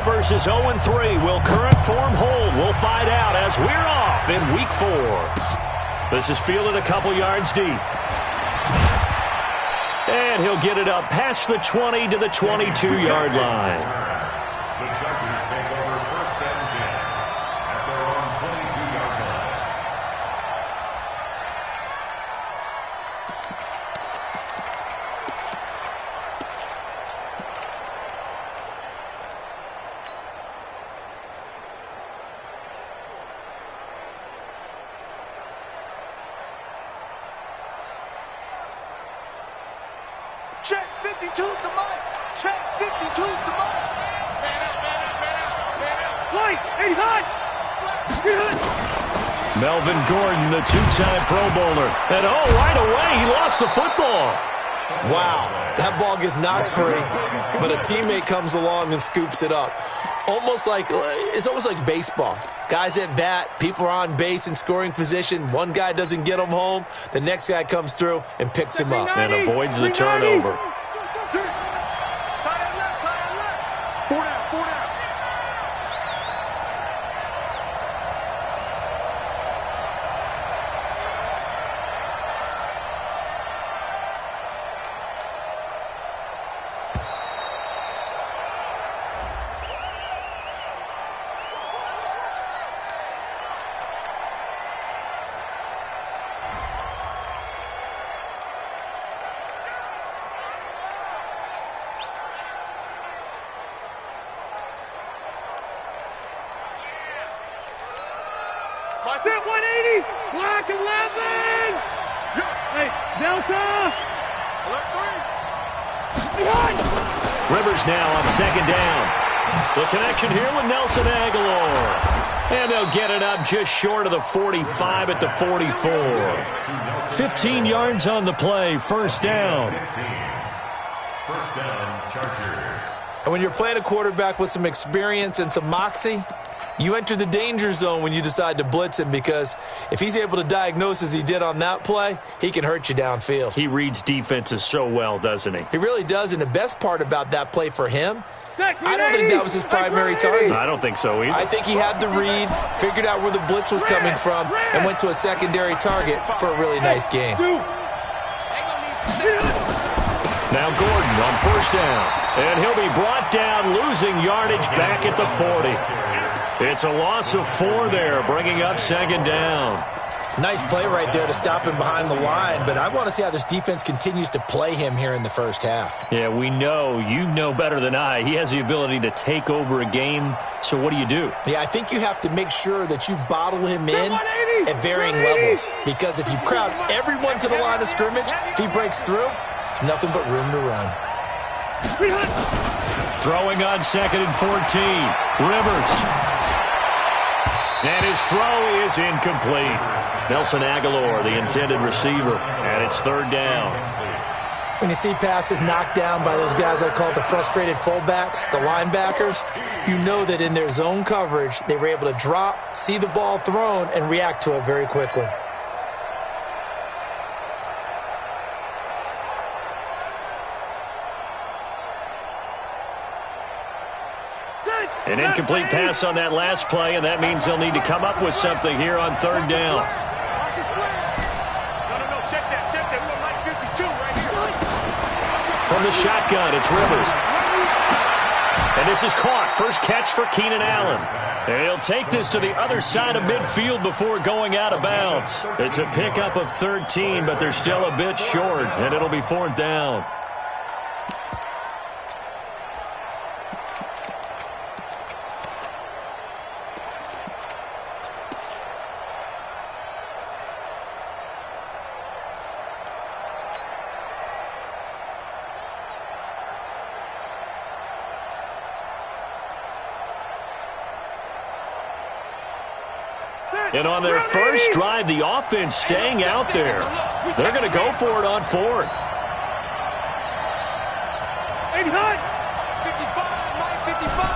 0 versus 0-3. Will current form hold? We'll find out as we're off in Week 4. This is fielded a couple yards deep. And he'll get it up past the 20 to the 22-yard line. The Chargers take over first and 10 at their own 22-yard line. Check 52's the mic. Check 52's the mic. Man out, man out, man out, man out. White, 85. Melvin Gordon, the two-time Pro Bowler. And right away, he lost the football. Wow, that ball gets knocked free, but a teammate comes along and scoops it up. It's almost like baseball. Guys at bat, people are on base in scoring position. One guy doesn't get him home. The next guy comes through and picks him up. And avoids the turnover. That's it, 180. Block 11. Hey, Delta. Behind. Rivers now on second down. The connection here with Nelson Aguilar. And they'll get it up just short of the 45 at the 44. 15 yards on the play, first down. First down, Chargers. And when you're playing a quarterback with some experience and some moxie, you enter the danger zone when you decide to blitz him, because if he's able to diagnose as he did on that play, he can hurt you downfield. He reads defenses so well, doesn't he? He really does, and the best part about that play for him, I don't think that was his primary target. I don't think so either. I think he had the read, figured out where the blitz was coming from, and went to a secondary target for a really nice game. Now Gordon on first down, and he'll be brought down, losing yardage back at the 40. It's a loss of 4 there, bringing up second down. Nice play right there to stop him behind the line, but I want to see how this defense continues to play him here in the first half. Yeah, we know. You know better than I. He has the ability to take over a game, so what do you do? Yeah, I think you have to make sure that you bottle him in at varying levels, because if you crowd everyone to the line of scrimmage, if he breaks through, there's nothing but room to run. Throwing on second and 14. Rivers. And his throw is incomplete. Nelson Aguilar, the intended receiver, and it's third down. When you see passes knocked down by those guys I call the frustrated fullbacks, the linebackers, you know that in their zone coverage, they were able to drop, see the ball thrown, and react to it very quickly. An incomplete pass on that last play, and that means they'll need to come up with something here on third down. Check that. We're on line 52 right here. From the shotgun, it's Rivers. And this is caught. First catch for Keenan Allen. And he'll take this to the other side of midfield before going out of bounds. It's a pickup of 13, but they're still a bit short, and it'll be fourth down. And on their first drive, the offense staying out there. They're going to go for it on fourth. 85. 55, Mike 55.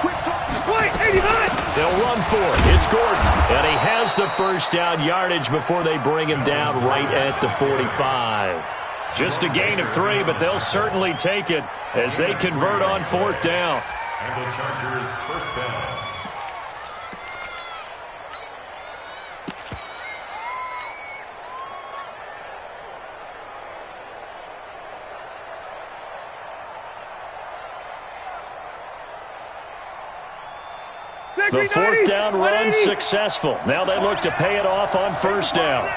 Quick talk. White, 85. They'll run for it. It's Gordon. And he has the first down yardage before they bring him down right at the 45. Just a gain of 3, but they'll certainly take it as they convert on 4th down. And the Chargers first down. The 4th down run successful. Now they look to pay it off on 1st down.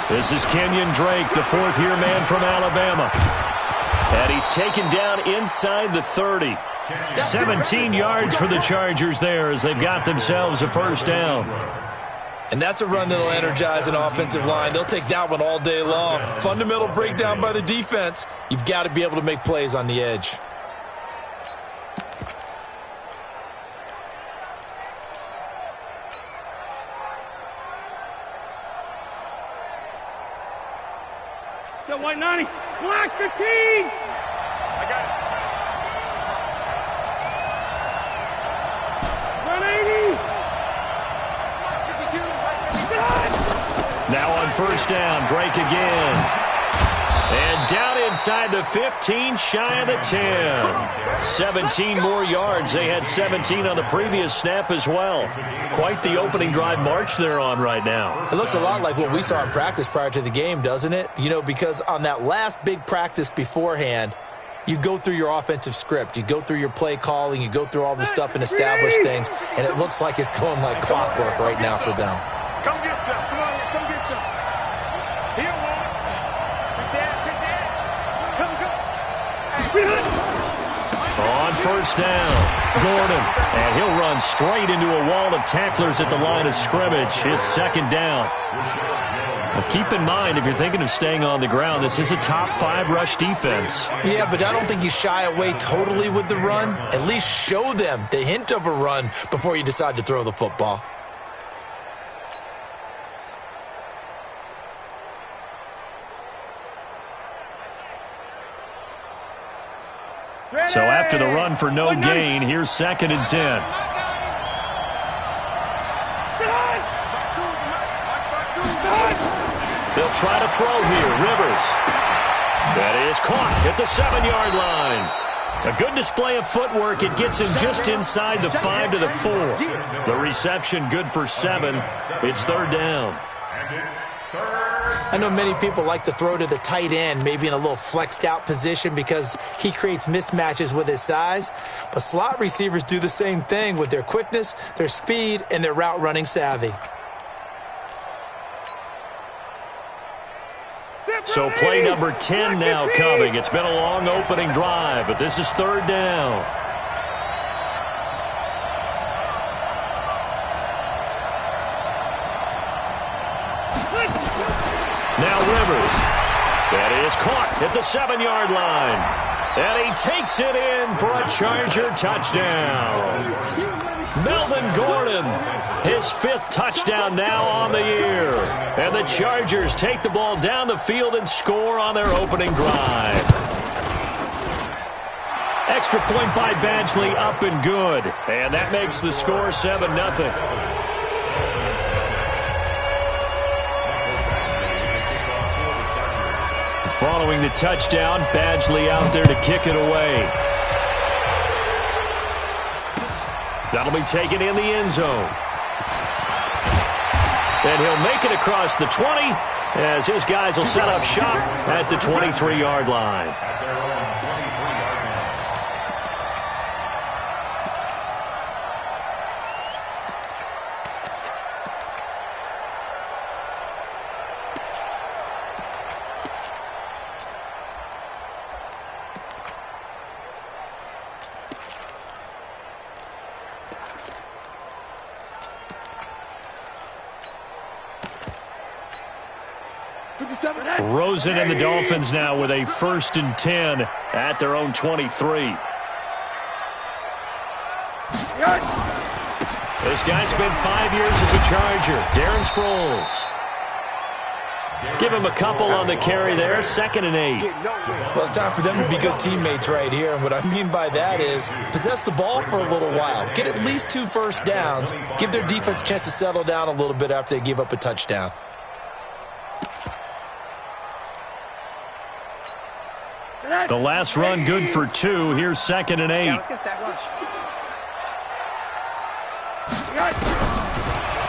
This is Kenyon Drake, the 4th-year man from Alabama. And he's taken down inside the 30. 17 yards for the Chargers there as they've got themselves a 1st down. And that's a run that'll energize an offensive line. They'll take that one all day long. Fundamental breakdown by the defense. You've got to be able to make plays on the edge. Still white 90. Black 15. I got it. 180. Now on 1st down, Drake again. And down inside the 15, shy of the 10. 17 more yards. They had 17 on the previous snap as well. Quite the opening drive march they're on right now. It looks a lot like what we saw in practice prior to the game, doesn't it? You know, because on that last big practice beforehand, you go through your offensive script. You go through your play calling. You go through all the stuff and establish things. And it looks like it's going like clockwork right now for them. Come get some. Come on, come get some. Here, one. Big dash. Come, go. On 1st down, Gordon. And he'll run straight into a wall of tacklers at the line of scrimmage. It's 2nd down. Well, keep in mind, if you're thinking of staying on the ground, this is a top 5 rush defense. Yeah, but I don't think you shy away totally with the run. At least show them the hint of a run before you decide to throw the football. So after the run for no gain, here's 2nd and 10. They'll try to throw here. Rivers. That is caught at the 7-yard line. A good display of footwork. It gets him just inside the 5 to the 4. The reception good for 7. It's 3rd down. And it's 3rd. I know many people like to throw to the tight end, maybe in a little flexed out position because he creates mismatches with his size. But slot receivers do the same thing with their quickness, their speed, and their route running savvy. So play number 10 now coming. It's been a long opening drive, but this is 3rd down. Now Rivers. That is caught at the 7-yard line. And he takes it in for a Charger touchdown. Melvin Gordon, his 5th touchdown now on the year. And the Chargers take the ball down the field and score on their opening drive. Extra point by Badgley, up and good. And that makes the score 7-0. Following the touchdown, Badgley out there to kick it away. That'll be taken in the end zone. And he'll make it across the 20 as his guys will set up shop at the 23-yard line. At their own 23-yard line. Rosen and the Dolphins now with a 1st and 10 at their own 23. This guy spent 5 years as a Charger. Darren Sproles. Give him a couple on the carry there, 2nd and 8. Well, it's time for them to be good teammates right here. And what I mean by that is possess the ball for a little while. Get at least 2 first downs. Give their defense a chance to settle down a little bit after they give up a touchdown. The last run good for 2. Here's 2nd and 8. Yeah, let's get sack lunch.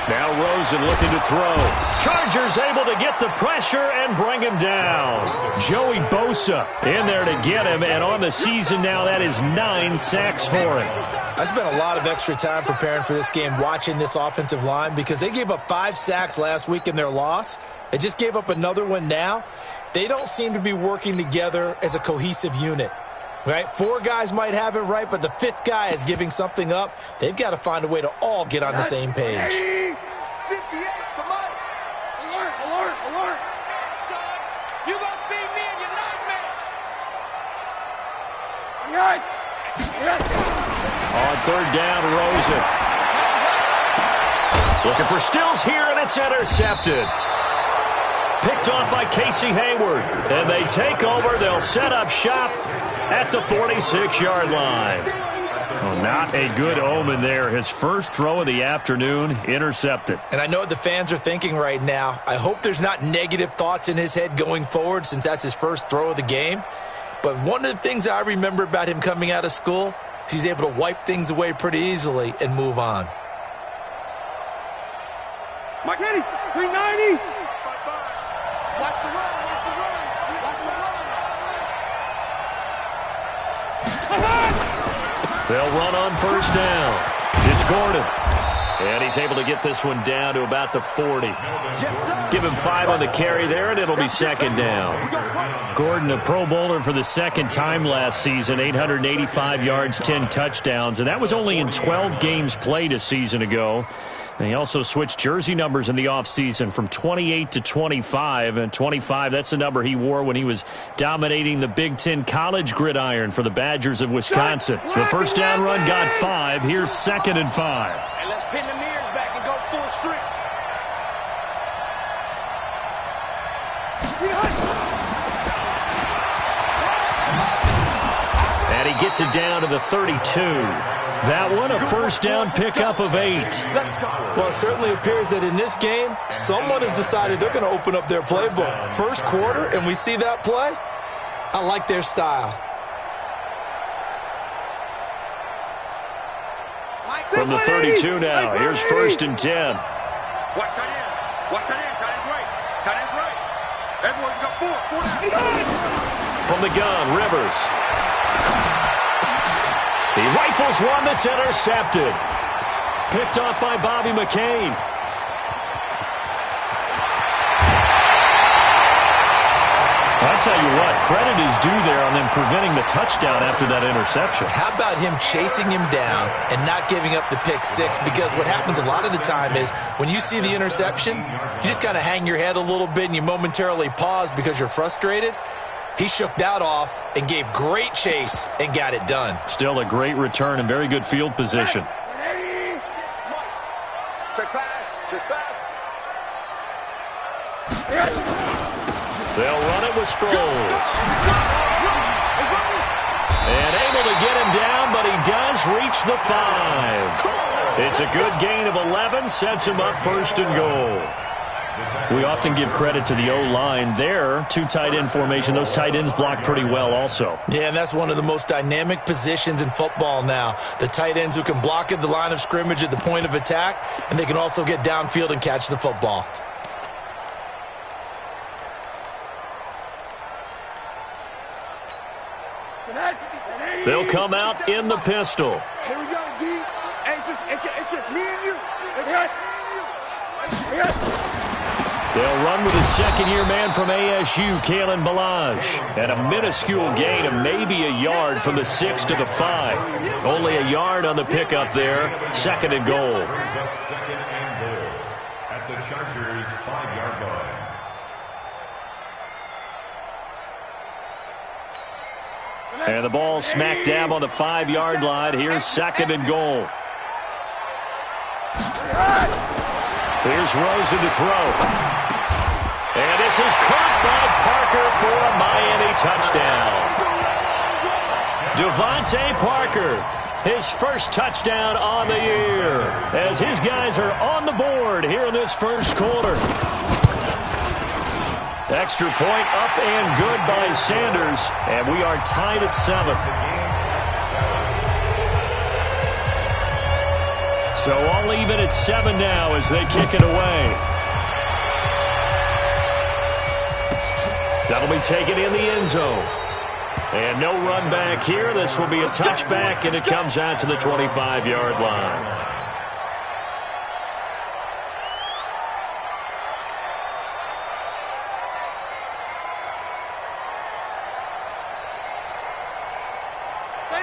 Now Rosen looking to throw. Chargers able to get the pressure and bring him down. Joey Bosa in there to get him, and on the season now, that is 9 sacks for him. I spent a lot of extra time preparing for this game, watching this offensive line, because they gave up 5 sacks last week in their loss. They just gave up another one now. They don't seem to be working together as a cohesive unit. Right? 4 guys might have it right, but the 5th guy is giving something up. They've got to find a way to all get on the same page. 58 for Mike. Alert, alert, alert. You gonna see me in your nightmares. On 3rd down, Rosen. Looking for Stills here, and it's intercepted. Picked off by Casey Hayward. And they take over. They'll set up shop at the 46-yard line. Well, not a good omen there. His first throw of the afternoon intercepted. And I know what the fans are thinking right now. I hope there's not negative thoughts in his head going forward since that's his first throw of the game. But one of the things I remember about him coming out of school is he's able to wipe things away pretty easily and move on. Mike, ready? 390. Watch the run, watch the run, watch the run. They'll run on 1st down. It's Gordon. And he's able to get this one down to about the 40. Give him 5 on the carry there, and it'll be 2nd down. Gordon, a Pro Bowler for the 2nd time last season, 885 yards, 10 touchdowns, and that was only in 12 games played a season ago. And he also switched jersey numbers in the offseason from 28 to 25. And 25, that's the number he wore when he was dominating the Big Ten college gridiron for the Badgers of Wisconsin. The 1st down run got 5. Here's 2nd and 5. And let's pin the mirrors back and go full strength. And he gets it down to the 32. That one, a 1st down pickup of 8. Well, it certainly appears that in this game, someone has decided they're going to open up their playbook. First quarter, and we see that play. I like their style. From the 32 now, here's 1st and 10. Watch tight end. Watch tight end. Tight end's right. Tight end's right. Everyone's got 4. 4 down. From the gun, Rivers. He rifles one that's intercepted. Picked off by Bobby McCain. I'll tell you what, credit is due there on them preventing the touchdown after that interception. How about him chasing him down and not giving up the pick 6? Because what happens a lot of the time is when you see the interception, you just kind of hang your head a little bit and you momentarily pause because you're frustrated. He shook that off and gave great chase and got it done. Still a great return and very good field position. Check pass. Check pass. They'll run it with Sproles. And able to get him down, but he does reach the 5. It's a good gain of 11, sets him up 1st and goal. We often give credit to the O-line there. 2 tight end formation. Those tight ends block pretty well also. Yeah, and that's one of the most dynamic positions in football now. The tight ends who can block at the line of scrimmage at the point of attack, and they can also get downfield and catch the football. They'll come out in the pistol. Here we go, D. Hey, it's just me and you. They'll run with a 2nd-year man from ASU, Kalen Ballage. And a minuscule gain of maybe a yard from the 6 to the 5. Only a yard on the pickup there. 2nd and goal. 2nd and goal at the Chargers' 5-yard line. And the ball smack dab on the 5-yard line. Here's 2nd and goal. Here's Rosen to throw. And this is for a Miami touchdown. Devontae Parker, his first touchdown on the year, as his guys are on the board here in this first quarter. Extra point up and good by Sanders, and we are tied at 7. So all even at 7 now as they kick it away. That'll be taken in the end zone. And no run back here. This will be a touchback, and it comes out to the 25-yard line.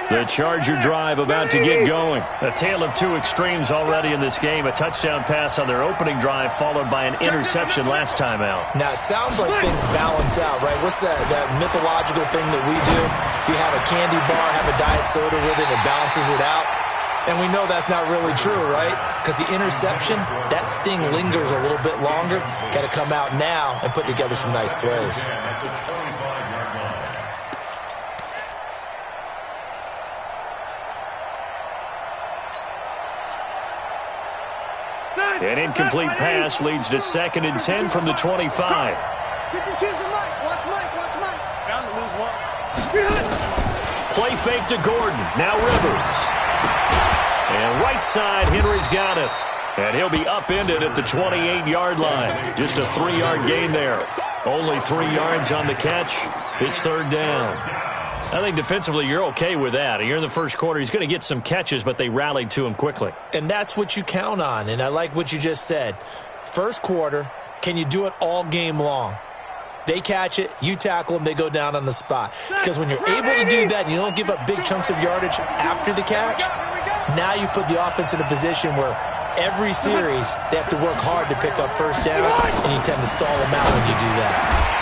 The Charger drive about to get going. A tale of two extremes already in this game. A touchdown pass on their opening drive followed by an interception last time out. Now, it sounds like things balance out, right? What's that mythological thing that we do? If you have a candy bar, have a diet soda with it, it balances it out. And we know that's not really true, right? Because the interception, that sting lingers a little bit longer. Got to come out now and put together some nice plays. An incomplete pass leads to 2nd and 10 from the 25. Watch Mike. Bound to lose one. Play fake to Gordon. Now Rivers. And right side, Henry's got it. And he'll be upended at the 28-yard line. Just a 3-yard gain there. Only 3 yards on the catch. It's 3rd down. I think defensively you're okay with that. You're in the first quarter. He's going to get some catches, but they rallied to him quickly. And that's what you count on, and I like what you just said. First quarter, can you do it all game long? They catch it, you tackle them, they go down on the spot. Because when you're able to do that and you don't give up big chunks of yardage after the catch, now you put the offense in a position where every series they have to work hard to pick up first downs, and you tend to stall them out when you do that.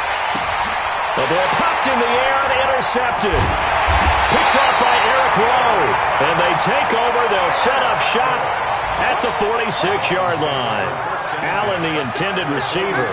The ball popped in the air and intercepted. Picked off by Eric Rowe. And they take over. They'll set up shop at the 46-yard line. Allen, the intended receiver.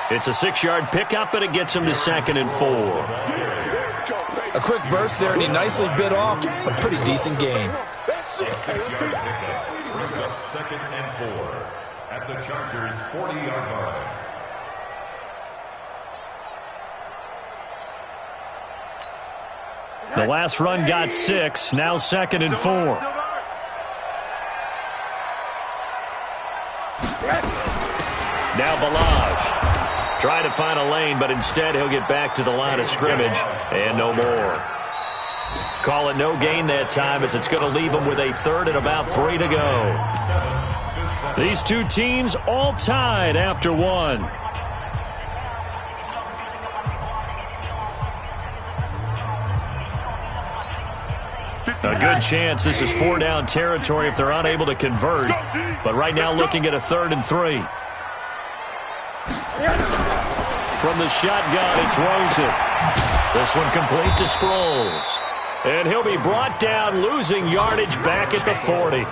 It's a 6-yard pickup, and it gets him to 2nd and 4. A quick burst there, and he nicely bit off a pretty decent gain. 6-yard pickup brings up 2nd and 4 at the Chargers' 40-yard line. The last run got 6. Now 2nd and 4. Now Balaj. Trying to find a lane, but instead he'll get back to the line of scrimmage and no more. Call it no gain that time, as it's going to leave him with a 3rd and about 3 to go. These two teams all tied after 1. A good chance this is 4-down territory if they're unable to convert. But right now looking at a 3rd and 3. From the shotgun, it's Rosen. This one complete to Sproles. And he'll be brought down, losing yardage back at the 40.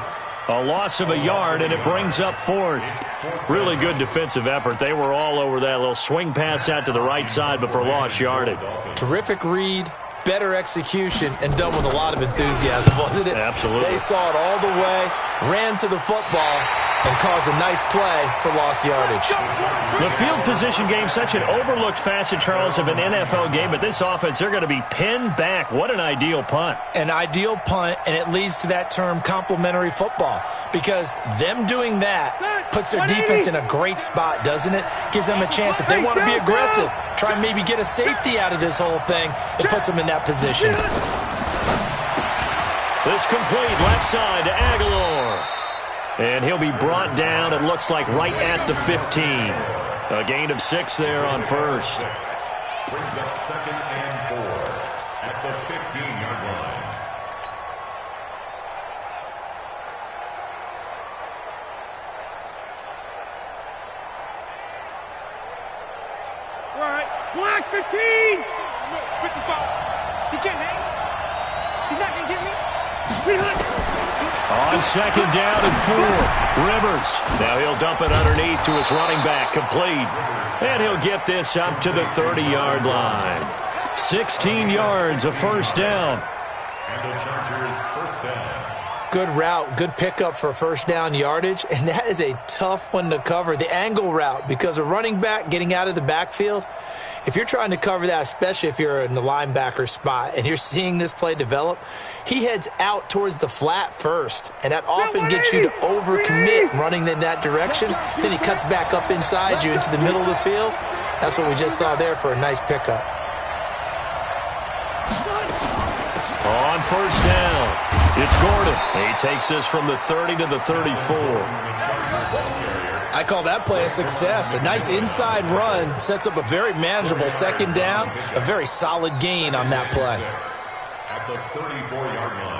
A loss of a yard, and it brings up 4th. Really good defensive effort. They were all over that little swing pass out to the right side before lost yardage. Terrific read, better execution, and done with a lot of enthusiasm, wasn't it? Absolutely. They saw it all the way, ran to the football, and caused a nice play for lost yardage. The field position game, such an overlooked facet, Charles, of an NFL game, but this offense, they're going to be pinned back. What an ideal punt. An ideal punt, and it leads to that term complementary football, because them doing that puts their defense in a great spot, doesn't it? Gives them a chance. If they want to be aggressive, try and maybe get a safety out of this whole thing, it puts them in that position. This complete left side to Aguilar. And he'll be brought down, it looks like, right at the 15. A gain of 6 there on first. Brings up 2nd and 4 at the 15-yard line. Right. Black 15! 55. He can't hang. He's not going to get me. On 2nd down and 4, Rivers. Now he'll dump it underneath to his running back, complete. And he'll get this up to the 30-yard line. 16 yards, a first down. And the Chargers first down. Good route, good pickup for first down yardage, and that is a tough one to cover. The angle route, because a running back getting out of the backfield, if you're trying to cover that, especially if you're in the linebacker spot and you're seeing this play develop, he heads out towards the flat first, and that often gets you to overcommit running in that direction. Then he cuts back up inside you into the middle of the field. That's what we just saw there for a nice pickup. On first down, it's Gordon. He takes this from the 30 to the 34. I call that play a success. A nice inside run sets up a very manageable 2nd down, a very solid gain on that play. At the 34-yard line.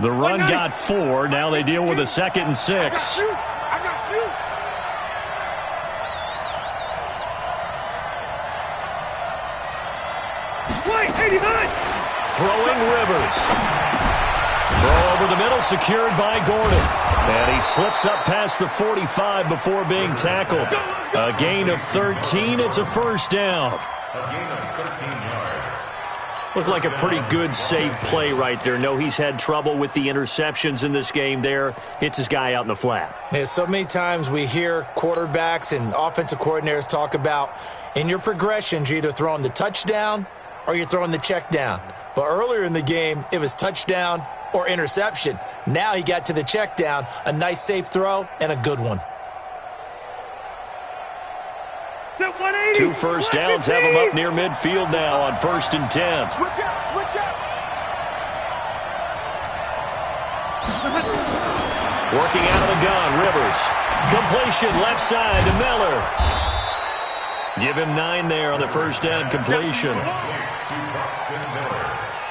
The run got 4. Now they deal with a 2nd and 6. I got you. Wait, 89. Throwing Rivers. Throw over the middle, secured by Gordon. And he slips up past the 45 before being tackled. A gain of 13. It's a first down. A gain of 13 yards. Looked like a pretty good, safe play right there. No, he's had trouble with the interceptions in this game there. Hits his guy out in the flat. Yeah, so many times we hear quarterbacks and offensive coordinators talk about in your progressions, you're either throwing the touchdown or you're throwing the check down. But earlier in the game, it was touchdown or interception. Now he got to the check down, a nice safe throw and a good one. 2 first downs have him up near midfield now on 1st and 10. Switch out, switch out. Working out of the gun, Rivers. Completion left side to Miller. Give him 9 there on the first down completion.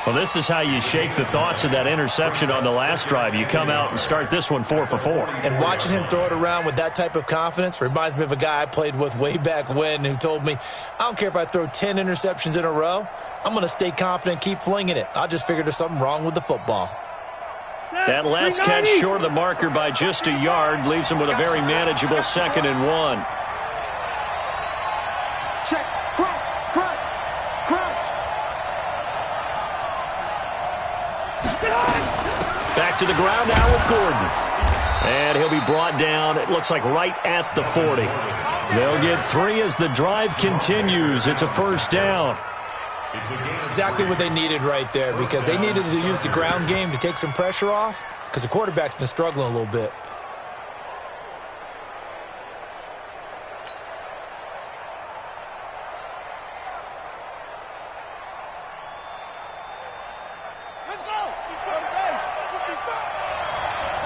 Well, this is how you shake the thoughts of that interception on the last drive. You come out and start this one 4 for 4. And watching him throw it around with that type of confidence reminds me of a guy I played with way back when who told me, I don't care if I throw 10 interceptions in a row. I'm going to stay confident, keep flinging it. I just figured there's something wrong with the football. That last catch short of the marker by just a yard leaves him with a very manageable 2nd and 1. Check, cross, cross, cross. Back to the ground now with Gordon. And he'll be brought down, it looks like right at the 40. They'll get 3 as the drive continues. It's a first down. Exactly what they needed right there, because they needed to use the ground game to take some pressure off, because the quarterback's been struggling a little bit. Let's go.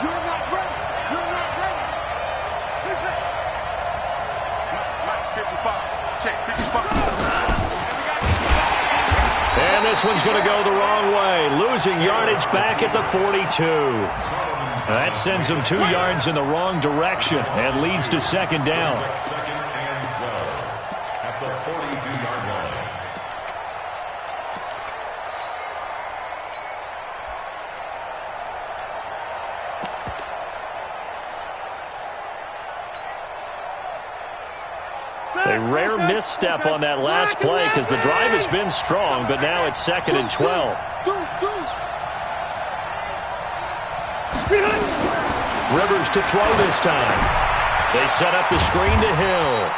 You're not ready. You're not ready. Listen. Mike, 55. Check, 55. And this one's going to go the wrong way. Losing yardage back at the 42. That sends him 2 yards in the wrong direction and leads to 2nd down. 2nd and 12 at the 42-yard line. A rare misstep on that last play because the drive has been strong, but now it's 2nd and 12. Rivers to throw this time. They set up the screen to Hill.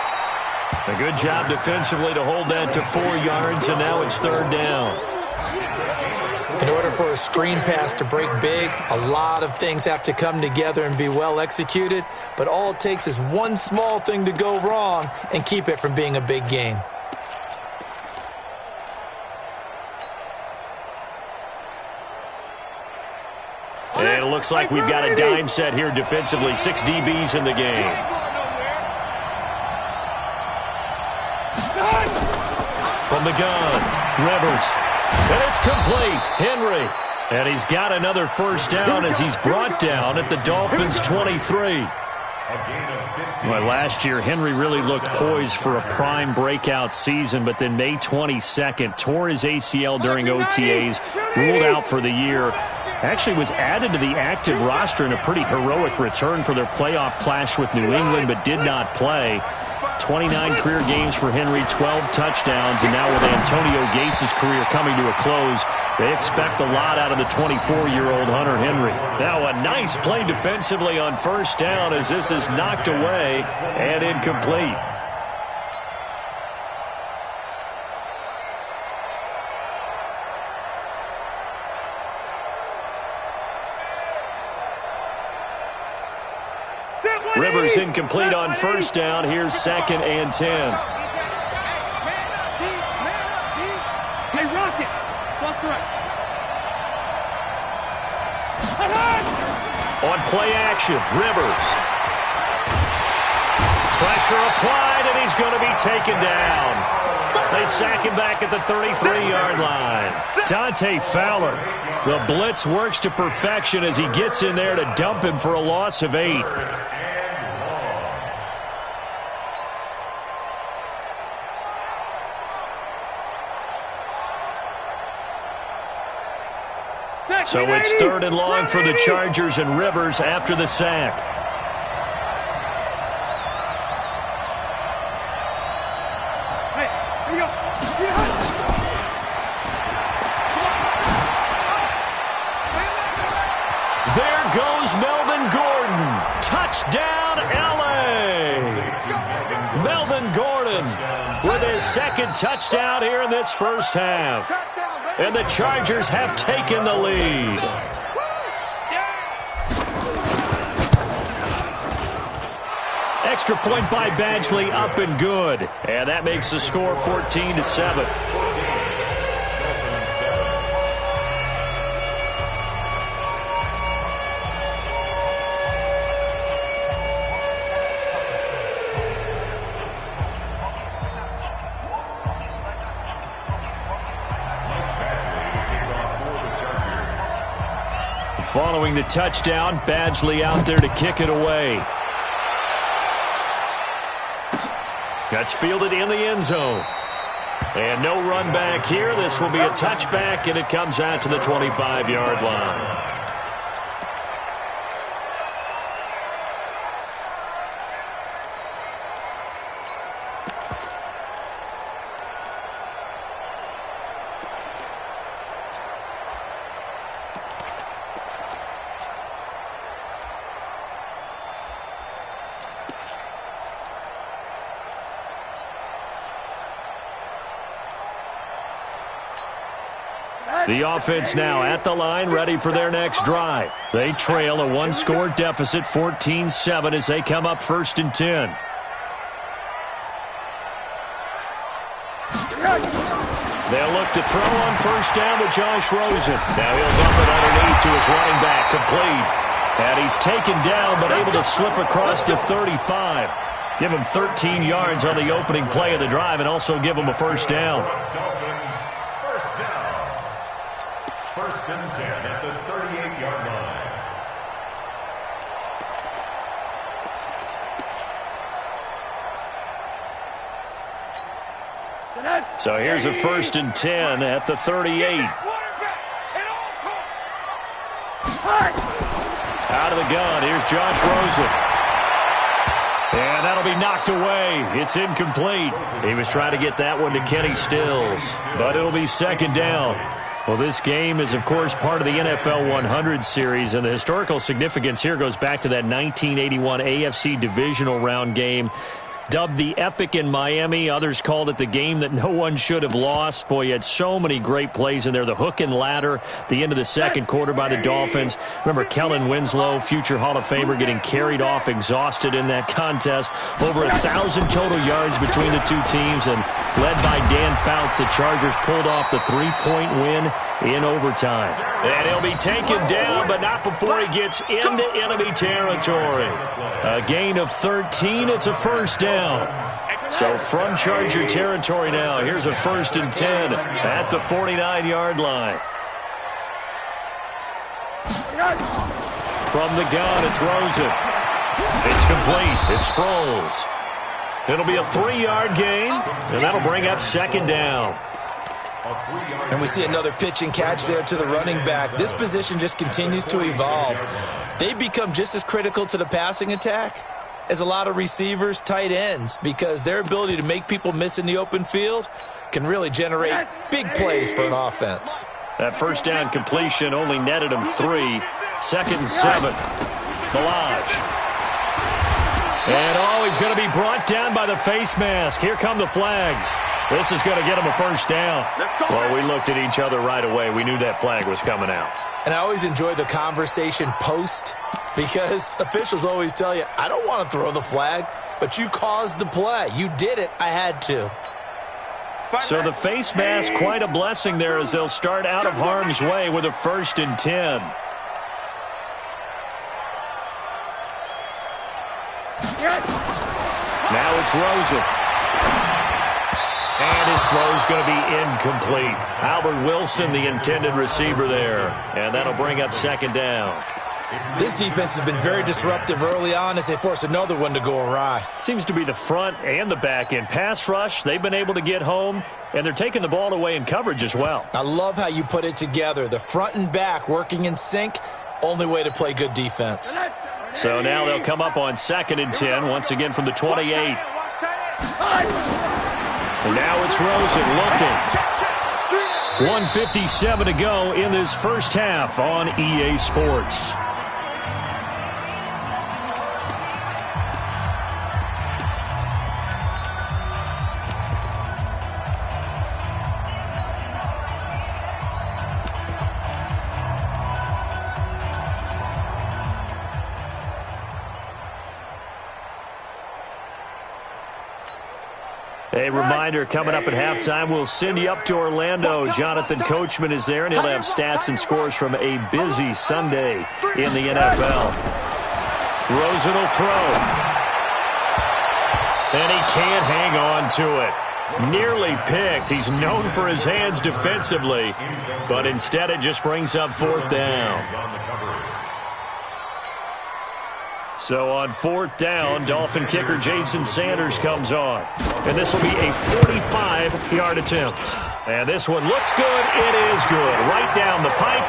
A good job defensively to hold that to 4 yards, and now it's 3rd down. In order for a screen pass to break big, a lot of things have to come together and be well executed, but all it takes is one small thing to go wrong and keep it from being a big game. And it looks like we've got a dime set here defensively. 6 DBs in the game. From the gun, Rivers. And it's complete. Henry. And he's got another first down as he's brought down at the Dolphins' 23. Well, last year, Henry really looked poised for a prime breakout season, but then May 22nd, tore his ACL during OTAs, ruled out for the year. Actually was added to the active roster in a pretty heroic return for their playoff clash with New England, but did not play. 29 career games for Henry, 12 touchdowns, and now with Antonio Gates' career coming to a close, they expect a lot out of the 24-year-old Hunter Henry. Now a nice play defensively on first down as this is knocked away and incomplete. Rivers incomplete on first down. Here's 2nd and 10. Hey, Rocket. Walk right. On play action, Rivers. Pressure applied, and he's going to be taken down. They sack him back at the 33-yard line. Dante Fowler. The blitz works to perfection as he gets in there to dump him for a loss of 8. So it's 3rd and long for the Chargers and Rivers after the sack. Hey, here you go. There goes Melvin Gordon. Touchdown, L.A. Melvin Gordon with his 2nd touchdown here in this first half. And the Chargers have taken the lead. Extra point by Badgley, up and good. And that makes the score 14-7. Following the touchdown, Badgley out there to kick it away. That's fielded in the end zone. And no run back here. This will be a touchback, and it comes out to the 25-yard line. The offense now at the line, ready for their next drive. They trail a one-score deficit, 14-7, as they come up 1st and 10. They'll look to throw on first down to Josh Rosen. Now he'll dump it underneath to his running back, complete. And he's taken down, but able to slip across the 35. Give him 13 yards on the opening play of the drive and also give him a first down. Dolphins, first down. 1st and 10 at the 38-yard line. So here's a 1st and 10 at the 38. Out of the gun, here's Josh Rosen. And that'll be knocked away. It's incomplete. He was trying to get that one to Kenny Stills, but it'll be second down. Well, this game is, of course, part of the NFL 100 series, and the historical significance here goes back to that 1981 AFC divisional round game. Dubbed the Epic in Miami. Others called it the game that no one should have lost. Boy, you had so many great plays in there. The hook and ladder, the end of the second quarter by the Dolphins. Remember Kellen Winslow, future Hall of Famer, getting carried off exhausted in that contest. Over 1,000 total yards between the two teams, and led by Dan Fouts, the Chargers pulled off the three-point win in overtime. And he'll be taken down, but not before he gets into enemy territory. A gain of 13. It's a first down. So from Charger territory now, here's a 1st and 10 at the 49-yard line. From the gun, it's Rosen. It's complete. It's Sproles. It'll be a 3-yard gain, and that'll bring up second down. And we see another pitch and catch there to the running back. This position just continues to evolve. They become just as critical to the passing attack as a lot of receivers, tight ends, because their ability to make people miss in the open field can really generate big plays for an offense. That first down completion only netted him 3. 2nd and 7. Milage. And he's going to be brought down by the face mask. Here come the flags. This is going to get him a first down. Well, we looked at each other right away. We knew that flag was coming out. And I always enjoy the conversation post, because officials always tell you, I don't want to throw the flag, but you caused the play. You did it. I had to. So the face mask, quite a blessing there as they'll start out of harm's way with a 1st and 10. Now it's Rosen. And his throw's going to be incomplete. Albert Wilson, the intended receiver there. And that'll bring up second down. This defense has been very disruptive early on as they force another one to go awry. Seems to be the front and the back end. Pass rush, they've been able to get home, and they're taking the ball away in coverage as well. I love how you put it together. The front and back working in sync, only way to play good defense. So now they'll come up on 2nd and 10, once again from the 28. And now it's Rosen looking. 1:57 to go in this first half on EA Sports. A reminder, coming up at halftime, we'll send you up to Orlando. Jonathan Coachman is there, and he'll have stats and scores from a busy Sunday in the NFL. Rosen will throw. And he can't hang on to it. Nearly picked. He's known for his hands defensively, but instead it just brings up 4th down. So on 4th down, Dolphin kicker Jason Sanders comes on. And this will be a 45-yard attempt. And this one looks good. It is good. Right down the pipe.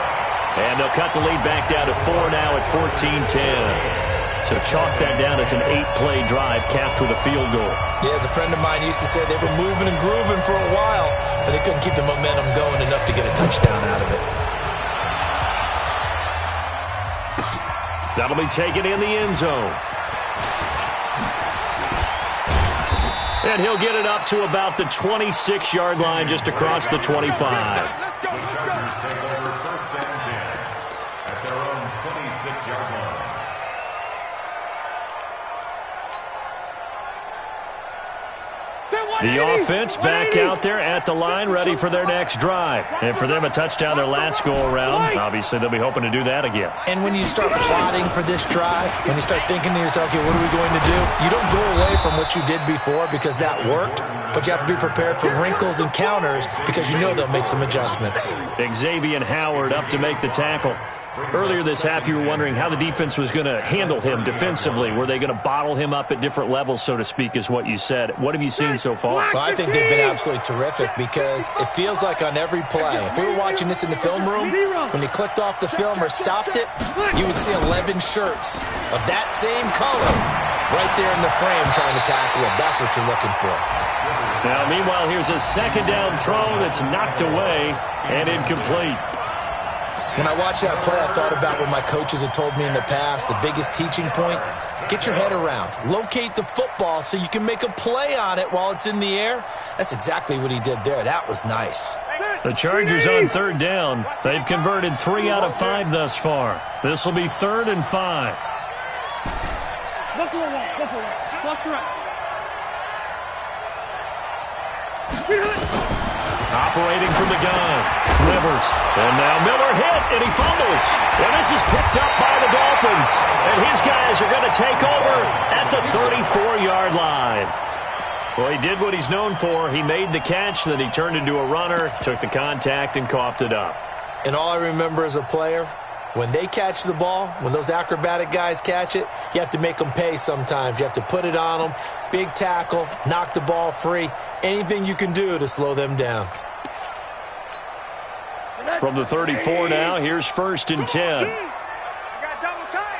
And they'll cut the lead back down to 4 now at 14-10. So chalk that down as an 8-play drive capped with a field goal. Yeah, as a friend of mine used to say, they were moving and grooving for a while, but they couldn't keep the momentum going enough to get a touchdown out of it. That'll be taken in the end zone. And he'll get it up to about the 26-yard line, just across the 25. The Chargers take over 1st and 10 at their own 26-yard line. The offense back out there at the line, ready for their next drive. And for them, a touchdown their last go-around. Obviously, they'll be hoping to do that again. And when you start plotting for this drive, when you start thinking to yourself, okay, what are we going to do? You don't go away from what you did before because that worked, but you have to be prepared for wrinkles and counters because you know they'll make some adjustments. Xavier Howard up to make the tackle. Earlier this half, you were wondering how the defense was going to handle him defensively. Were they going to bottle him up at different levels, so to speak, is what you said. What have you seen so far? Well, I think they've been absolutely terrific because it feels like on every play, if we were watching this in the film room, when you clicked off the film or stopped it, you would see 11 shirts of that same color right there in the frame trying to tackle him. That's what you're looking for. Now, meanwhile, here's a second down throw that's knocked away and incomplete. When I watched that play, I thought about what my coaches had told me in the past. The biggest teaching point, get your head around. Locate the football so you can make a play on it while it's in the air. That's exactly what he did there. That was nice. The Chargers on third down. They've converted 3 out of 5 thus far. This will be 3rd and 5. Operating from the gun, Rivers. And now Miller hit, and he fumbles. And this is picked up by the Dolphins. And his guys are going to take over at the 34-yard line. Well, he did what he's known for. He made the catch, then he turned into a runner, took the contact, and coughed it up. And all I remember as a player, when they catch the ball, when those acrobatic guys catch it, you have to make them pay sometimes. You have to put it on them, big tackle, knock the ball free, anything you can do to slow them down. From the 34 now, here's 1st and 10. I got double time.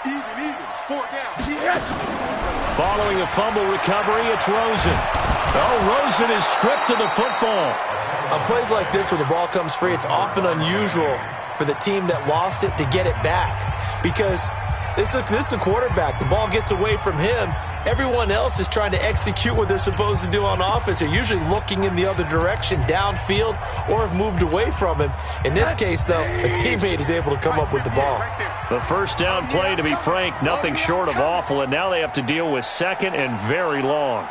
Even, 4th down. Following a fumble recovery, it's Rosen. Oh, Rosen is stripped of the football. On plays like this, when the ball comes free, it's often unusual for the team that lost it to get it back. Because this is the quarterback. The ball gets away from him. Everyone else is trying to execute what they're supposed to do on offense. They're usually looking in the other direction, downfield, or have moved away from him. In this case, though, a teammate is able to come up with the ball. The first down play, to be frank, nothing short of awful, and now they have to deal with 2nd and very long.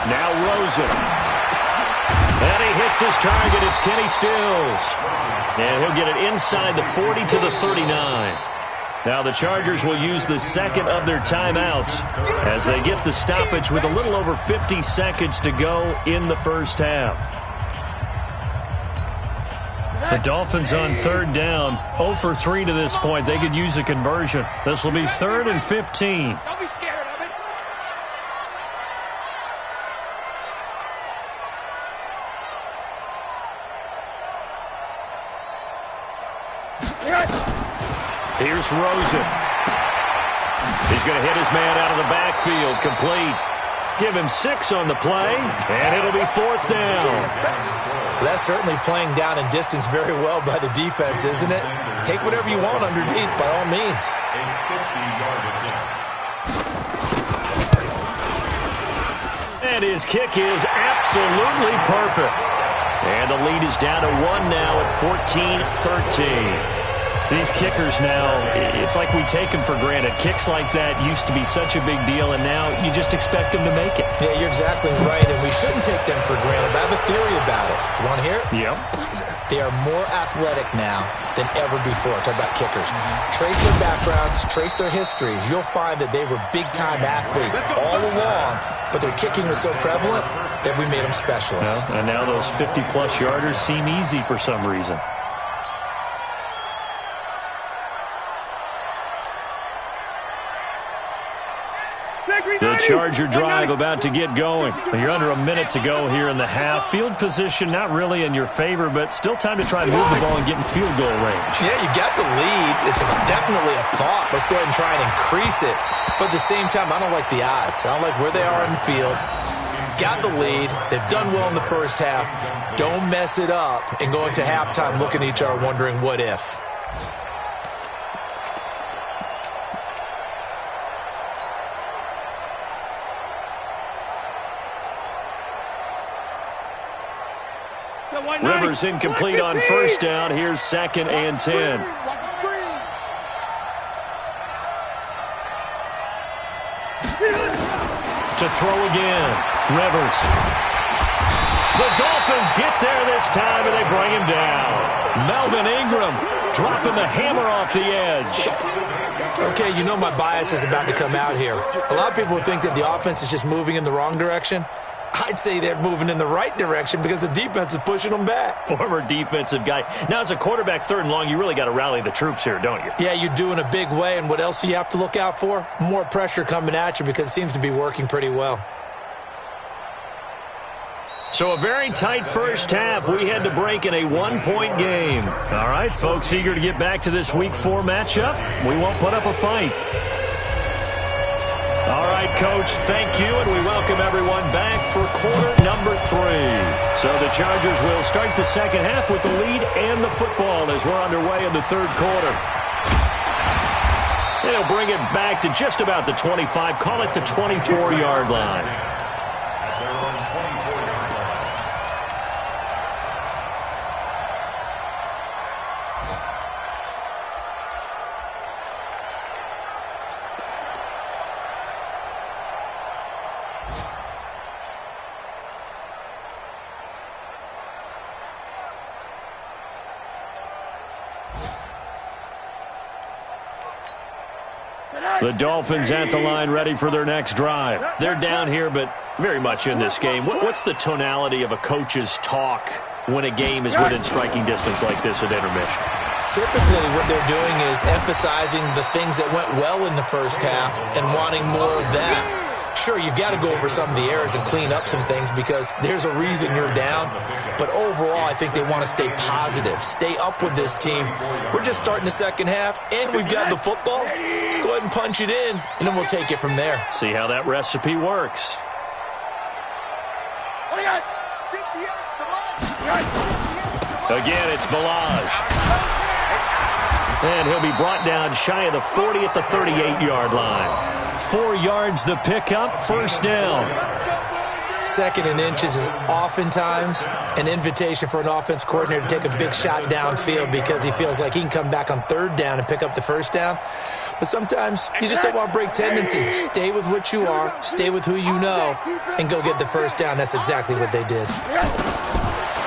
Now Rosen. And he hits his target. It's Kenny Stills. And he'll get it inside the 40 to the 39. Now the Chargers will use the second of their timeouts as they get the stoppage with a little over 50 seconds to go in the first half. The Dolphins on third down, 0 for 3 to this point. They could use a conversion. This will be 3rd and 15. Don't be scared of it. Here's Rosen. He's going to hit his man out of the backfield, complete. Give him 6 on the play, and it'll be 4th down. That's certainly playing down in distance very well by the defense, isn't it? Take whatever you want underneath, by all means. A 50-yard attempt. And his kick is absolutely perfect. And the lead is down to 1 now at 14-13. These kickers now, it's like we take them for granted. Kicks like that used to be such a big deal, and now you just expect them to make it. Yeah, you're exactly right, and we shouldn't take them for granted. But I have a theory about it. You want to hear it? Yep. They are more athletic now than ever before. Talk about kickers. Trace their backgrounds, trace their histories. You'll find that they were big-time athletes all along, but their kicking was so prevalent that we made them specialists. Yeah, and now those 50-plus yarders seem easy for some reason. The Charger drive about to get going. You're under a minute to go here in the half. Field position not really in your favor, but still time to try to move the ball and get in field goal range. Yeah, you got the lead. It's definitely a thought. Let's go ahead and try and increase it. But at the same time, I don't like the odds. I don't like where they are in the field. Got the lead. They've done well in the first half. Don't mess it up and go into halftime looking at each other wondering what if. Rivers incomplete on first down. Here's 2nd and 10. To throw again. Rivers. The Dolphins get there this time, and they bring him down. Melvin Ingram dropping the hammer off the edge. Okay, you know my bias is about to come out here. A lot of people would think that the offense is just moving in the wrong direction. I'd say they're moving in the right direction because the defense is pushing them back. Former defensive guy. Now, as a quarterback, 3rd and long, you really got to rally the troops here, don't you? Yeah, you do in a big way, and what else do you have to look out for? More pressure coming at you because it seems to be working pretty well. So a very tight first half. We had to break in a one-point game. All right, folks, eager to get back to this Week 4 matchup. We won't put up a fight. All right, Coach, thank you, and we welcome everyone back for quarter number 3. So the Chargers will start the second half with the lead and the football as we're underway in the third quarter. They'll bring it back to just about the 25, call it the 24-yard line. At their own 24-yard line. The Dolphins at the line ready for their next drive. They're down here, but very much in this game. What's the tonality of a coach's talk when a game is within striking distance like this at intermission? Typically what they're doing is emphasizing the things that went well in the first half and wanting more of that. Sure, you've got to go over some of the errors and clean up some things because there's a reason you're down. But overall, I think they want to stay positive, stay up with this team. We're just starting the second half, and we've got the football. Let's go ahead and punch it in, and then we'll take it from there. See how that recipe works. Again, it's Balaj. And he'll be brought down shy of the 40 at the 38-yard line. 4 yards the pickup, first down. Second and inches is oftentimes an invitation for an offense coordinator to take a big shot downfield because he feels like he can come back on third down and pick up the first down. But sometimes you just don't want to break tendency. Stay with what you are, stay with who you know, and go get the first down. That's exactly what they did.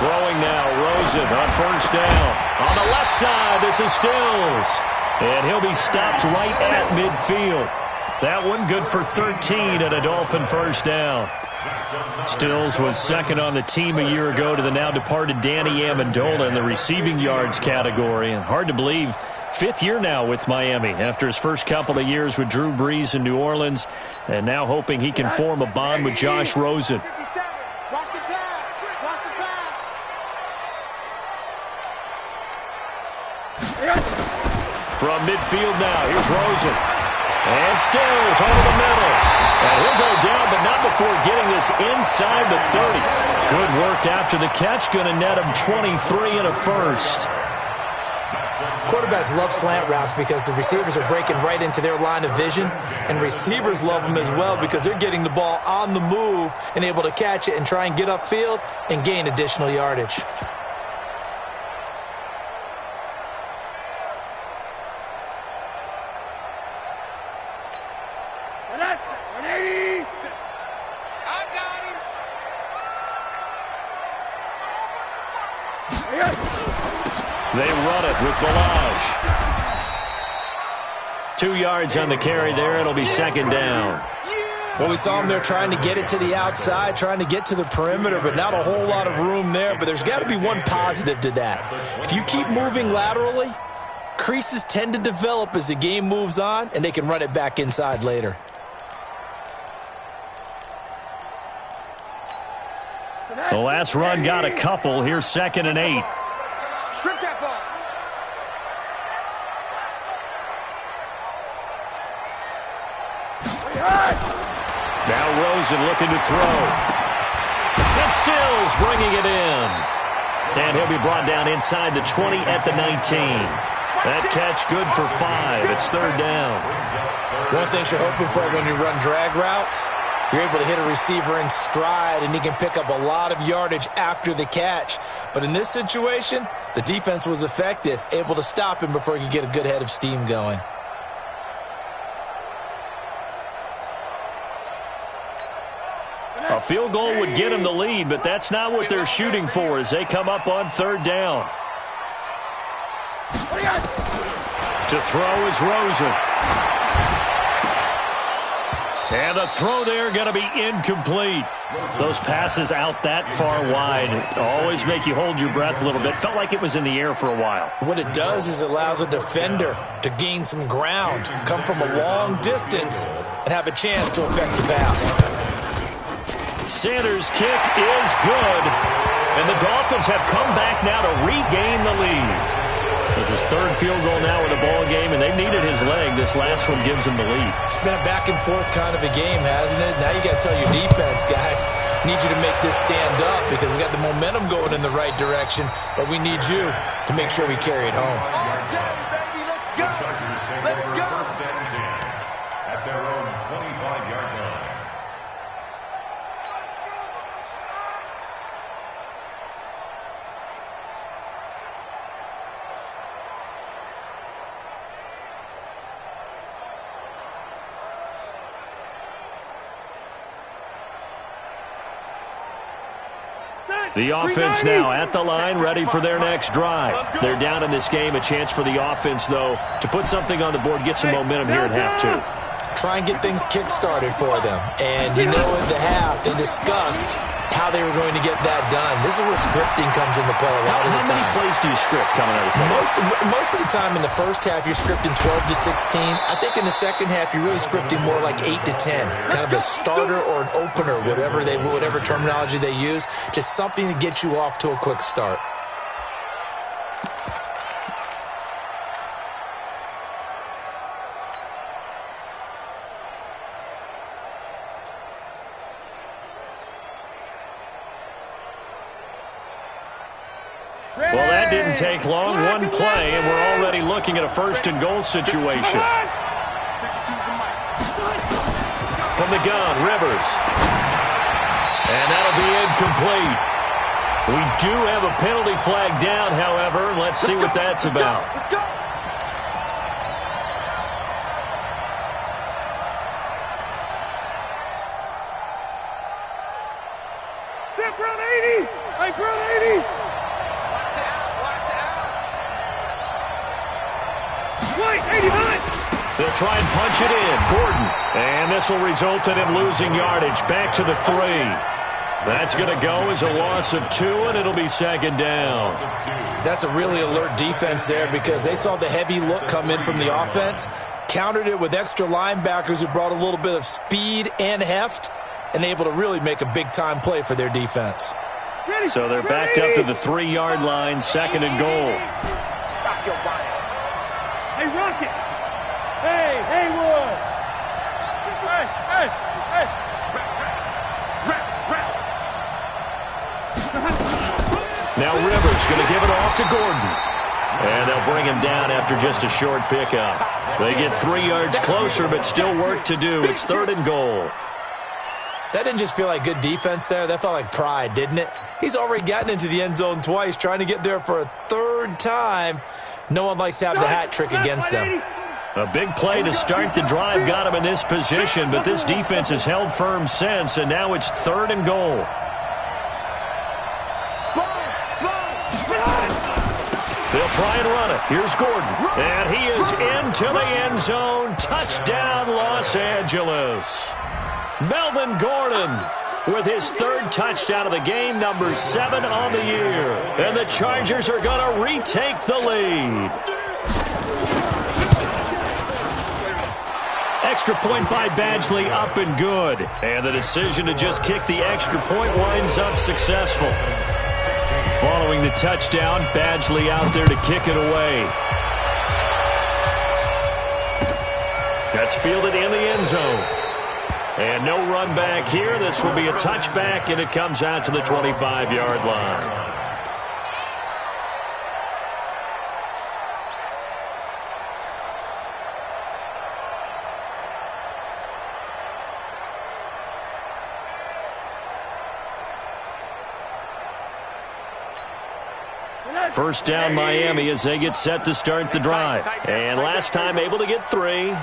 Throwing now, Rosen on first down. On the left side, this is Stills. And he'll be stopped right at midfield. That one good for 13 and a Dolphin first down. Stills was second on the team a year ago to the now departed Danny Amendola in the receiving yards category. And hard to believe, 5th year now with Miami after his first couple of years with Drew Brees in New Orleans, and now hoping he can form a bond with Josh Rosen. From midfield now, here's Rosen. And Stills over the middle. And he'll go down, but not before getting this inside the 30. Good work after the catch. Going to net him 23 and a first. Quarterbacks love slant routes because the receivers are breaking right into their line of vision. And receivers love them as well because they're getting the ball on the move and able to catch it and try and get upfield and gain additional yardage. They run it with Balaj. 2 yards on the carry there. It'll be second down. Well, we saw him there trying to get it to the outside, trying to get to the perimeter, but not a whole lot of room there. But there's got to be one positive to that. If you keep moving laterally, creases tend to develop as the game moves on, and they can run it back inside later. The last run got a couple. Here's 2nd and 8. Strip that ball. Now Rosen looking to throw. And Stills bringing it in. And he'll be brought down inside the 20 at the 19. That catch good for 5. It's third down. One thing you're hoping for when you run drag routes, you're able to hit a receiver in stride, and he can pick up a lot of yardage after the catch. But in this situation, the defense was effective, able to stop him before he could get a good head of steam going. A field goal would get him the lead, but that's not what they're shooting for as they come up on third down. To throw is Rosen. And the throw there going to be incomplete. Those passes out that far wide always make you hold your breath a little bit. Felt like it was in the air for a while. What it does is it allows a defender to gain some ground, come from a long distance, and have a chance to affect the pass. Sanders' kick is good. And the Dolphins have come back now to regain the lead. So it's his third field goal now in the ball game, and they've needed his leg. This last one gives him the lead. It's been a back-and-forth kind of a game, hasn't it? Now you got to tell your defense, guys, need you to make this stand up because we got the momentum going in the right direction, but we need you to make sure we carry it home. The Chargers take over first and 10 at their own 25-yard line. The offense now at the line, ready for their next drive. They're down in this game. A chance for the offense, though, to put something on the board, get some momentum here at half two. Try and get things kick-started for them. And you know at the half, they discussed how they were going to get that done. This is where scripting comes into play a lot of the time. How many plays do you script coming out of the second? Most of the time in the first half, you're scripting 12 to 16. I think in the second half, you're really scripting more like 8 to 10. Kind of a starter or an opener, whatever terminology they use. Just something to get you off to a quick start. Well, that didn't take long. One play, and we're already looking at a first-and-goal situation. From the gun, Rivers. And that'll be incomplete. We do have a penalty flag down, however. Let's see what that's about. They'll try and punch it in. Gordon. And this will result in him losing yardage. Back to the 3. That's going to go as a loss of 2, and it'll be second down. That's a really alert defense there because they saw the heavy look come in from the offense, countered it with extra linebackers who brought a little bit of speed and heft, and able to really make a big-time play for their defense. So they're backed up to the 3-yard line, second and goal. Stop your body. Hey, Rocket. Hey, Haywood. Hey. Now Rivers going to give it off to Gordon. And they'll bring him down after just a short pickup. They get 3 yards closer, but still work to do. It's third and goal. That didn't just feel like good defense there. That felt like pride, didn't it? He's already gotten into the end zone twice, trying to get there for a third time. No one likes to have the hat trick against them. A big play to start the drive got him in this position, but this defense has held firm since, and now it's third and goal. They'll try and run it. Here's Gordon, and he is into the end zone. Touchdown, Los Angeles. Melvin Gordon with his third touchdown of the game, number 7 on the year. And the Chargers are going to retake the lead. Extra point by Badgley, up and good. And the decision to just kick the extra point winds up successful. Following the touchdown, Badgley out there to kick it away. That's fielded in the end zone. And no run back here. This will be a touchback, and it comes out to the 25-yard line. First down, Miami, as they get set to start the drive. And last time able to get 3.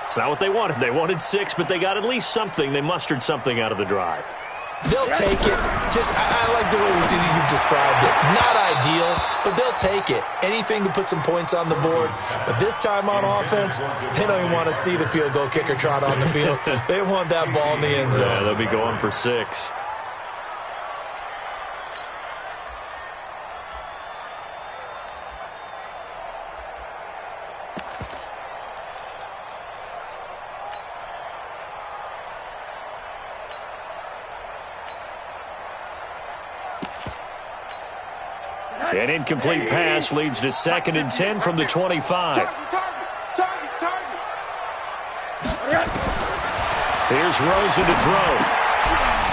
It's not what they wanted. They wanted 6, but they got at least something. They mustered something out of the drive. They'll take it. I like the way you've described it. Not ideal, but they'll take it. Anything to put some points on the board. But this time on offense, they don't even want to see the field goal kicker trot on the field. They want that ball in the end zone. Yeah, they'll be going for 6. An incomplete pass leads to 2nd and 10 from the 25. Here's Rosen to throw.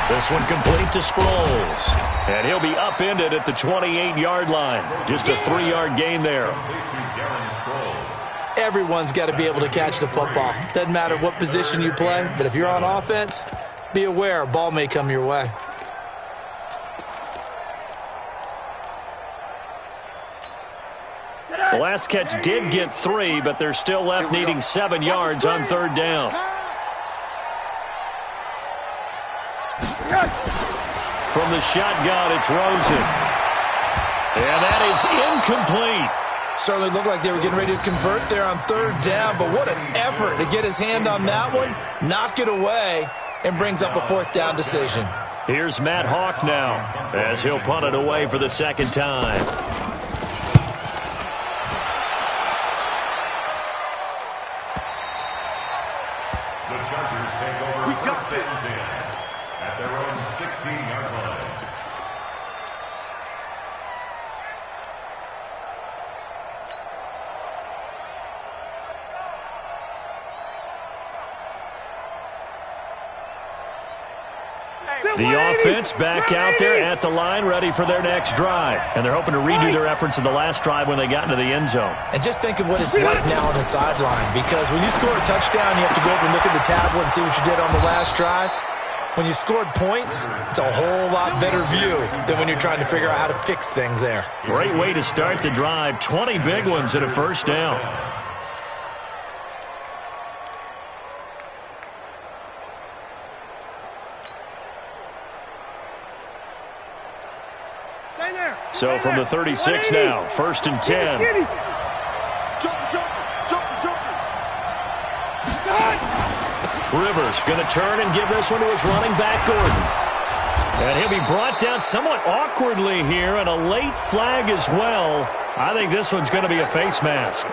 This one complete to Sproles. And he'll be upended at the 28-yard line. Just a 3-yard gain there. Everyone's got to be able to catch the football. Doesn't matter what position you play, but if you're on offense, be aware a ball may come your way. The last catch did get 3, but they're still left needing 7 yards on 3rd down. From the shotgun, it's Rosen. And that is incomplete. Certainly looked like they were getting ready to convert there on 3rd down, but what an effort to get his hand on that one, knock it away, and brings up a 4th down decision. Here's Matt Hawk now, as he'll punt it away for the 2nd time. The Chargers take over first downs in at their own 16-yard line. The offense back out there at the line, ready for their next drive. And they're hoping to redo their efforts in the last drive when they got into the end zone. And just think of what it's like now on the sideline, because when you score a touchdown, you have to go over and look at the tablet and see what you did on the last drive. When you scored points, it's a whole lot better view than when you're trying to figure out how to fix things there. Great way to start the drive. 20 big ones at a 1st down. So from the 36 now, 1st and 10. Rivers going to turn and give this one to his running back, Gordon. And he'll be brought down somewhat awkwardly here, and a late flag as well. I think this one's going to be a face mask.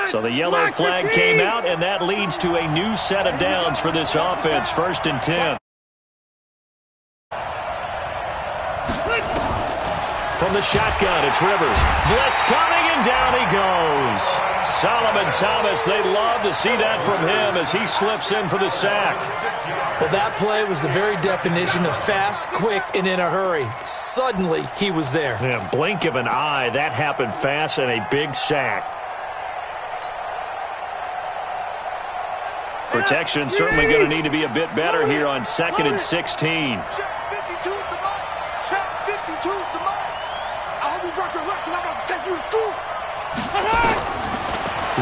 So the yellow flag came out, and that leads to a new set of downs for this offense. 1st and 10. From the shotgun, it's Rivers. Blitz coming, and down he goes. Solomon Thomas, they love to see that from him as he slips in for the sack. Well, that play was the very definition of fast, quick, and in a hurry. Suddenly, he was there. Yeah, blink of an eye, that happened fast, and a big sack. Protection certainly going to need to be a bit better here on 2nd and 16. Check 52's the mic. Check 52's the mic. I hope you brought your lunch because I'm about to take you to school.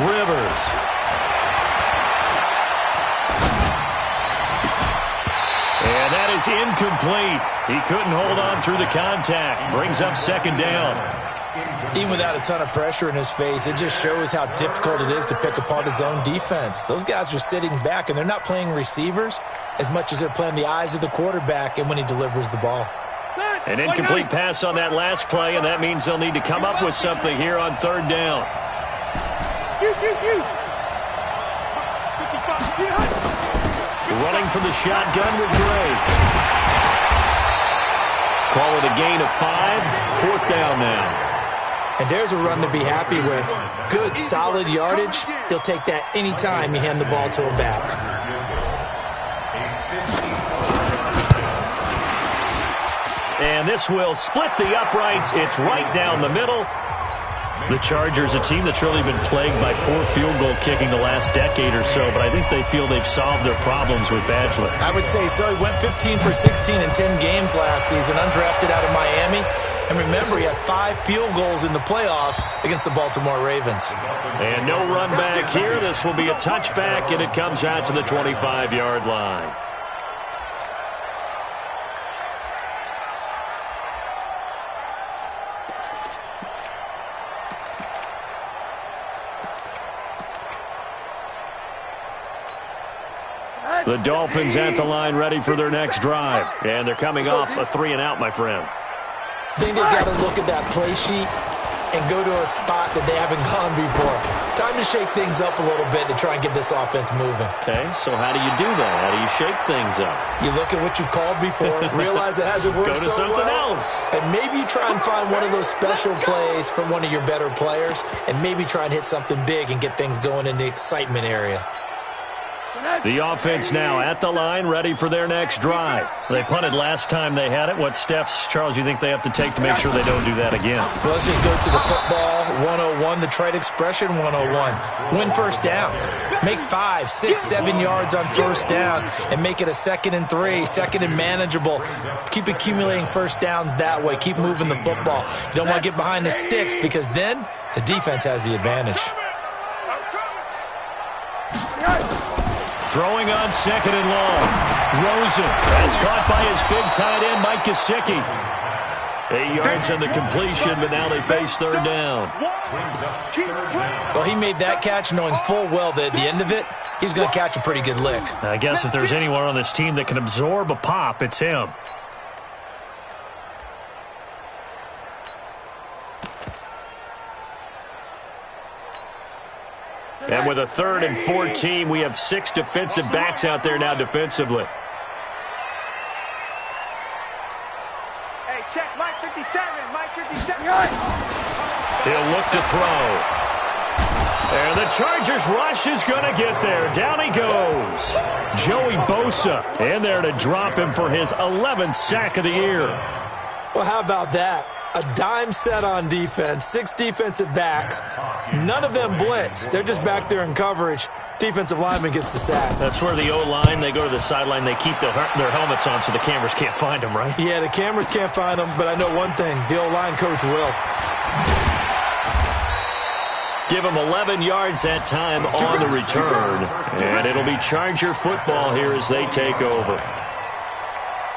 Rivers. And that is incomplete. He couldn't hold on through the contact. Brings up 2nd down. Even without a ton of pressure in his face, it just shows how difficult it is to pick apart his own defense. Those guys are sitting back, and they're not playing receivers as much as they're playing the eyes of the quarterback and when he delivers the ball. An incomplete pass on that last play, and that means they'll need to come up with something here on 3rd down. Running for the shotgun with Drake. Call it a gain of 5. 4th down now. And there's a run to be happy with. Good, solid yardage. He'll take that any time you hand the ball to a back. And this will split the uprights. It's right down the middle. The Chargers, a team that's really been plagued by poor field goal kicking the last decade or so, but I think they feel they've solved their problems with Badgley. I would say so. He went 15 for 16 in 10 games last season, undrafted out of Miami. And remember, he had 5 field goals in the playoffs against the Baltimore Ravens. And no run back here. This will be a touchback, and it comes out to the 25-yard line. The Dolphins at the line ready for their next drive. And they're coming off a 3-and-out, my friend. I think they've got to look at that play sheet and go to a spot that they haven't gone before. Time to shake things up a little bit to try and get this offense moving. Okay, so how do you do that? How do you shake things up? You look at what you've called before, realize it hasn't worked Go to so something well, else. and maybe try and find one of those special plays from one of your better players, and maybe try and hit something big and get things going in the excitement area. The offense now at the line, ready for their next drive. They punted last time they had it. What steps, Charles, you think they have to take to make sure they don't do that again? Well, let's just go to the football 101, the trade expression 101. Win first down. Make 5, 6, 7 yards on first down and make it a 2nd and 3, 2nd and manageable. Keep accumulating first downs that way. Keep moving the football. You don't want to get behind the sticks because then the defense has the advantage. Throwing on 2nd and long. Rosen. That's caught by his big tight end, Mike Gesicki. 8 yards on the completion, but now they face 3rd down. Well, he made that catch knowing full well that at the end of it, he's going to catch a pretty good lick. I guess if there's anyone on this team that can absorb a pop, it's him. And with a 3rd and 14, we have 6 defensive backs out there now defensively. Hey, check Mike 57. Mike 57. He'll look to throw. And the Chargers rush is going to get there. Down he goes. Joey Bosa in there to drop him for his 11th sack of the year. Well, how about that? A dime set on defense, 6 defensive backs. None of them blitz. They're just back there in coverage. Defensive lineman gets the sack. That's where the O-line, they go to the sideline, they keep their helmets on so the cameras can't find them, right? Yeah, the cameras can't find them, but I know one thing. The O-line coach will. Give him 11 yards that time on the return. And it'll be Charger football here as they take over.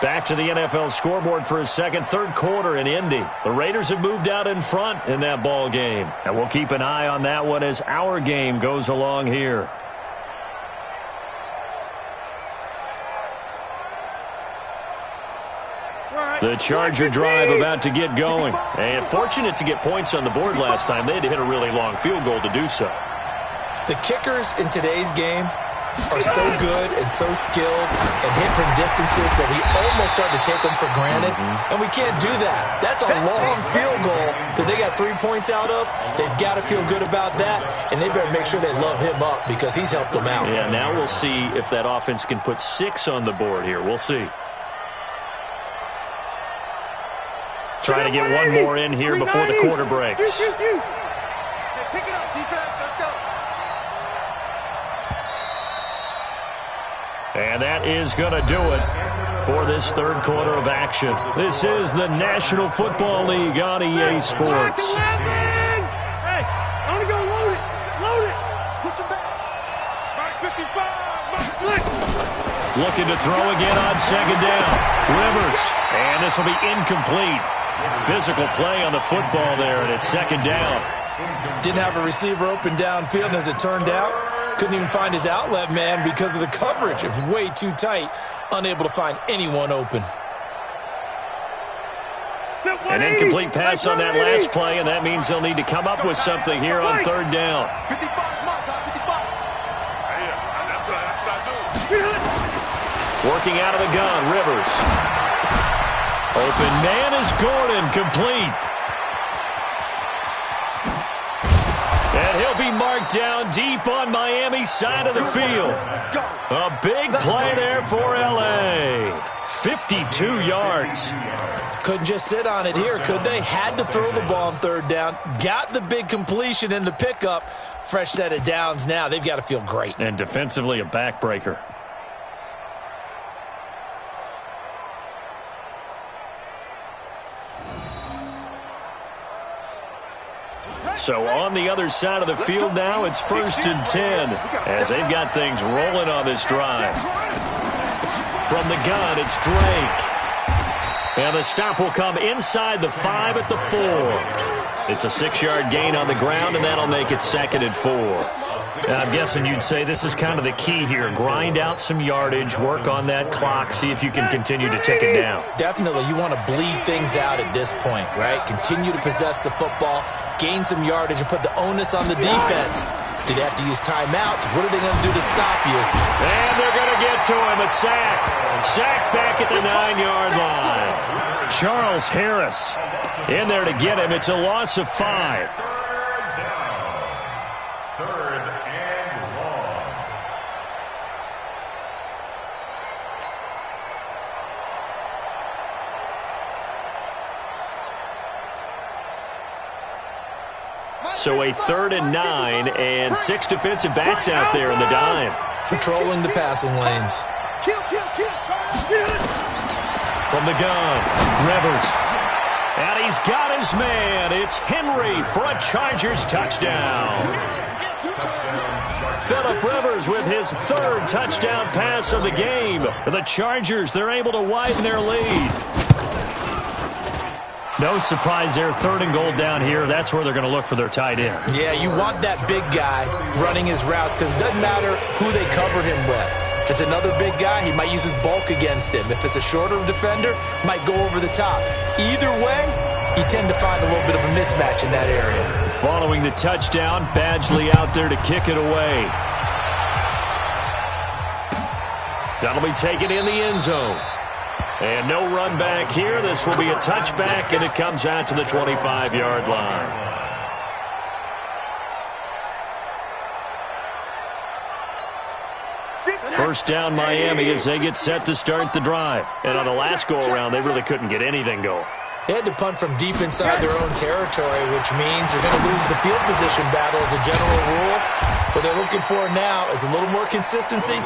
Back to the NFL scoreboard for his 3rd quarter in Indy. The Raiders have moved out in front in that ball game. And we'll keep an eye on that one as our game goes along here. The Charger drive about to get going. And fortunate to get points on the board last time. They had to hit a really long field goal to do so. The kickers in today's game are so good and so skilled and hit from distances that we almost start to take them for granted, and we can't do that. That's a long field goal that they got 3 points out of. They've got to feel good about that, and they better make sure they love him up because he's helped them out. Yeah, now we'll see if that offense can put 6 on the board here. We'll see. Trying to get one more in here before the quarter breaks. Hey, pick it up, defense. Let's go. And that is going to do it for this 3rd quarter of action. This is the National Football League on EA Sports. Hey, I want to go load it. Load it. Push him back. Mike 55. Looking to throw again on 2nd down. Rivers. And this will be incomplete. Physical play on the football there, and it's 2nd down. Didn't have a receiver open downfield, and as it turned out, couldn't even find his outlet man because of the coverage. It was way too tight, unable to find anyone open. An incomplete pass on that last play, and that means they'll need to come up with something here on 3rd down. 55, Mike, 55. Working out of the gun, Rivers. Open man is Gordon, complete. And he'll be marked down deep on Miami's side of the field. A big play there for L.A. 52 yards. Couldn't just sit on it here, could they? Had to throw the ball on 3rd down. Got the big completion in the pickup. Fresh set of downs now. They've got to feel great. And defensively, a backbreaker. So on the other side of the field now, it's 1st and 10 as they've got things rolling on this drive. From the gun, it's Drake. And the stop will come inside the 5 at the 4. It's a 6-yard gain on the ground, and that'll make it 2nd and 4. I'm guessing you'd say this is kind of the key here. Grind out some yardage, work on that clock, see if you can continue to tick it down. Definitely. You want to bleed things out at this point, right? Continue to possess the football, gain some yardage, and put the onus on the defense. Do they have to use timeouts? What are they going to do to stop you? And they're going to get to him. A sack. Sack back at the 9-yard line. Charles Harris in there to get him. It's a loss of 5. Third and long. So a 3rd and 9 and 6 defensive backs out there in the dime. Patrolling the passing lanes. Kill, turn. From the gun, Rivers. And he's got his man. It's Henry for a Chargers touchdown. Phillip Rivers with his 3rd touchdown pass of the game. The Chargers, they're able to widen their lead. No surprise there, 3rd and goal down here. That's where they're going to look for their tight end. Yeah, you want that big guy running his routes because it doesn't matter who they cover him with. If it's another big guy, he might use his bulk against him. If it's a shorter defender, might go over the top. Either way, you tend to find a little bit of a mismatch in that area. Following the touchdown, Badgley out there to kick it away. That'll be taken in the end zone. And no run back here. This will be a touchback, and it comes out to the 25-yard line. First down, Miami, as they get set to start the drive. And on the last go-around, they really couldn't get anything going. They had to punt from deep inside their own territory, which means they're going to lose the field position battle as a general rule. What they're looking for now is a little more consistency,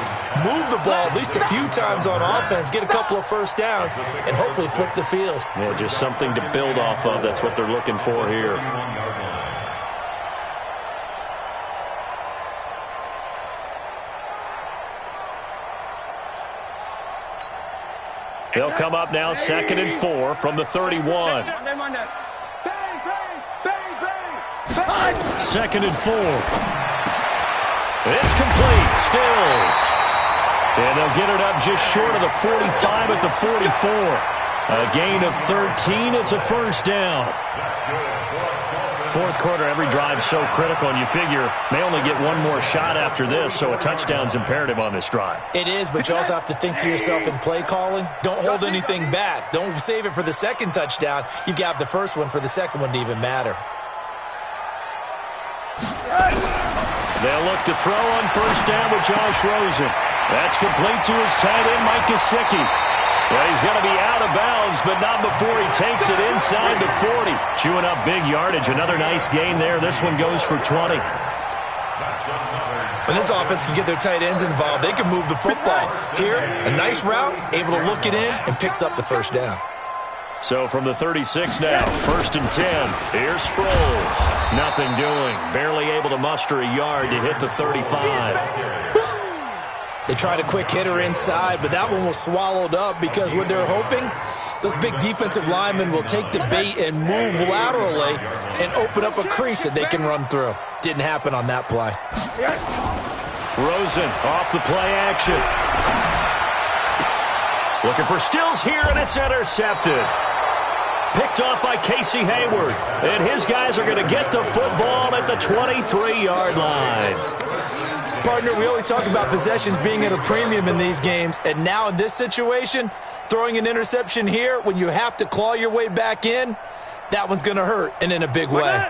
move the ball at least a few times on offense, get a couple of first downs, and hopefully flip the field. Yeah, just something to build off of. That's what they're looking for here. They'll come up now 2nd and 4 from the 31. 2nd and 4. It's complete. Stills. And they'll get it up just short of the 45 at the 44. A gain of 13. It's a first down. 4th quarter, every drive so critical, and you figure they only get one more shot after this, so a touchdown's imperative on this drive. It is, but you also have to think to yourself in play calling, don't hold anything back. Don't save it for the 2nd touchdown. You've got the first one for the 2nd one to even matter. They'll look to throw on first down with Josh Rosen. That's complete to his tight end, Mike Gesicki. Well, he's going to be out of bounds, but not before he takes it inside the 40. Chewing up big yardage. Another nice gain there. This one goes for 20. When this offense can get their tight ends involved, they can move the football. Here, a nice route, able to look it in, and picks up the first down. So from the 36 now, 1st and 10. Here's Sproles. Nothing doing. Barely able to muster a yard to hit the 35. They tried a quick hitter inside, but that one was swallowed up because what they're hoping, those big defensive linemen will take the bait and move laterally and open up a crease that they can run through. Didn't happen on that play. Rosen off the play action. Looking for Stills here, and it's intercepted. Picked off by Casey Hayward. And his guys are going to get the football at the 23-yard line. Partner, we always talk about possessions being at a premium in these games, and now in this situation, throwing an interception here when you have to claw your way back in, that one's going to hurt, and in a big way.